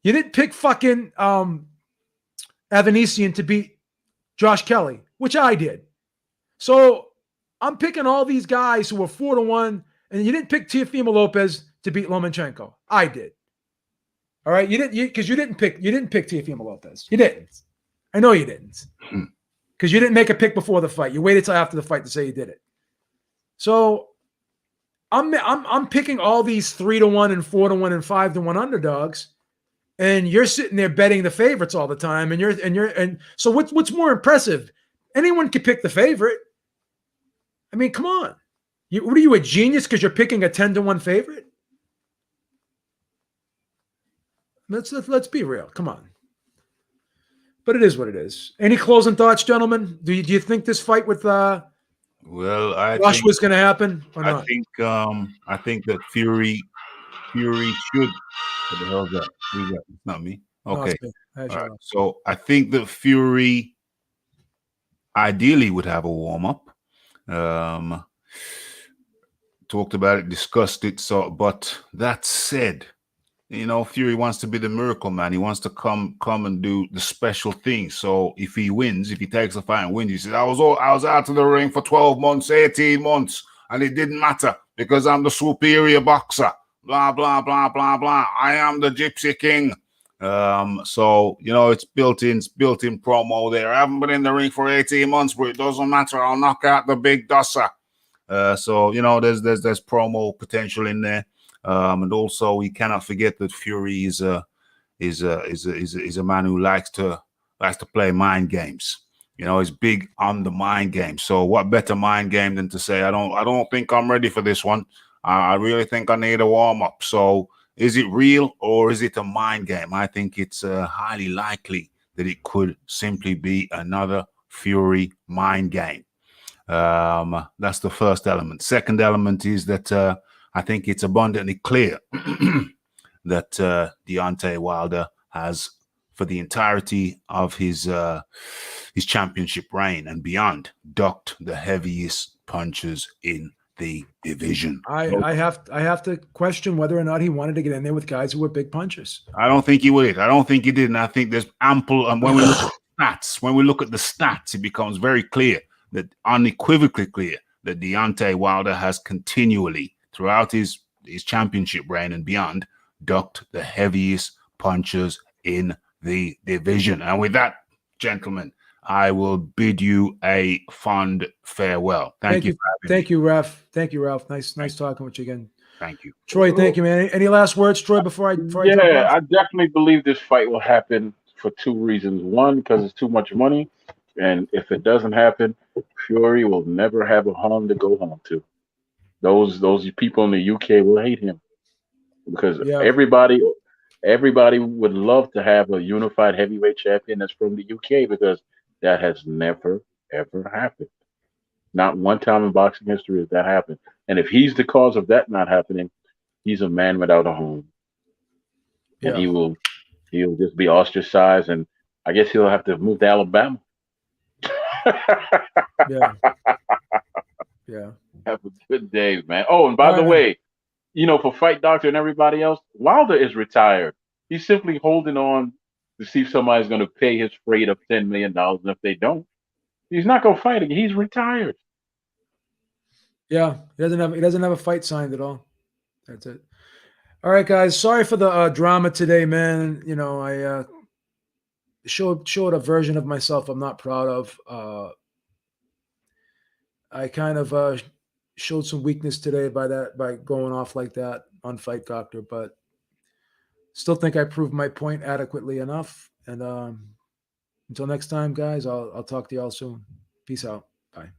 You didn't pick fucking Avanesian to beat Josh Kelly, which I did. So I'm picking all these guys who were 4-1. And you didn't pick Teofimo Lopez to beat Lomachenko. I did. All right, you didn't pick Teofimo Lopez. You didn't. I know you didn't, because you didn't make a pick before the fight. You waited till after the fight to say you did it. So I'm picking all these 3-1 and 4-1 and 5-1 underdogs, and you're sitting there betting the favorites all the time. And so what's more impressive? Anyone can pick the favorite. I mean, come on. What are you, a genius because you're picking a 10-1 favorite? Let's be real. Come on. But it is what it is. Any closing thoughts, gentlemen? Do you think this fight with Well, Josh was going to happen or not? I think that Fury should. What the hell is that? Who's that? It's not me. Okay. No, All right. So I think that Fury ideally would have a warm up. Talked about it, discussed it. So, but that said, Fury wants to be the miracle man. He wants to come and do the special thing. So if he wins, if he takes a fight and wins, he says, I was out of the ring for 12 months, 18 months, and it didn't matter because I'm the superior boxer. Blah, blah, blah, blah, blah. I am the Gypsy King. So it's built-in promo there. I haven't been in the ring for 18 months, but it doesn't matter. I'll knock out the big dosser. So there's promo potential in there, and also we cannot forget that Fury is a man who likes to play mind games. He's big on the mind game. So what better mind game than to say I don't think I'm ready for this one. I really think I need a warm up. So is it real or is it a mind game? I think it's highly likely that it could simply be another Fury mind game. That's the first element. Second element is that I think it's abundantly clear that Deontay Wilder has for the entirety of his championship reign and beyond, ducked the heaviest punches in the division. I have to question whether or not he wanted to get in there with guys who were big punchers. I don't think he would. I don't think he did. And I think there's ample. And when we look at stats, it becomes very clear, that unequivocally clear, that Deontay Wilder has continually, throughout his championship reign and beyond, ducked the heaviest punches in the division. And with that, gentlemen, I will bid you a fond farewell. Thank you. Thank you, Ralph. Thank you, Ralph. Nice talking with you again. Thank you. Troy, thank you, man. Any last words, Troy, before I jump off? I definitely believe this fight will happen for two reasons. One, because it's too much money. And if it doesn't happen, Fury will never have a home to go home to. Those people in the UK will hate him, because everybody would love to have a unified heavyweight champion that's from the UK, because that has never, ever happened. Not one time in boxing history has that happened. And if he's the cause of that not happening, he's a man without a home. And he'll just be ostracized, and I guess he'll have to move to Alabama. Yeah. Have a good day, man. Oh, and by the way, for Fight Doctor and everybody else, Wilder is retired. He's simply holding on to see if somebody's going to pay his freight of $10 million. And if they don't, he's not going to fight again. He's retired. Yeah, he doesn't have a fight signed at all. That's it. All right, guys. Sorry for the drama today, man. I showed a version of myself I'm not proud of. I kind of showed some weakness today by going off like that on Fight Doctor, but still think I proved my point adequately enough. And until next time, guys, I'll talk to y'all soon. Peace out. Bye.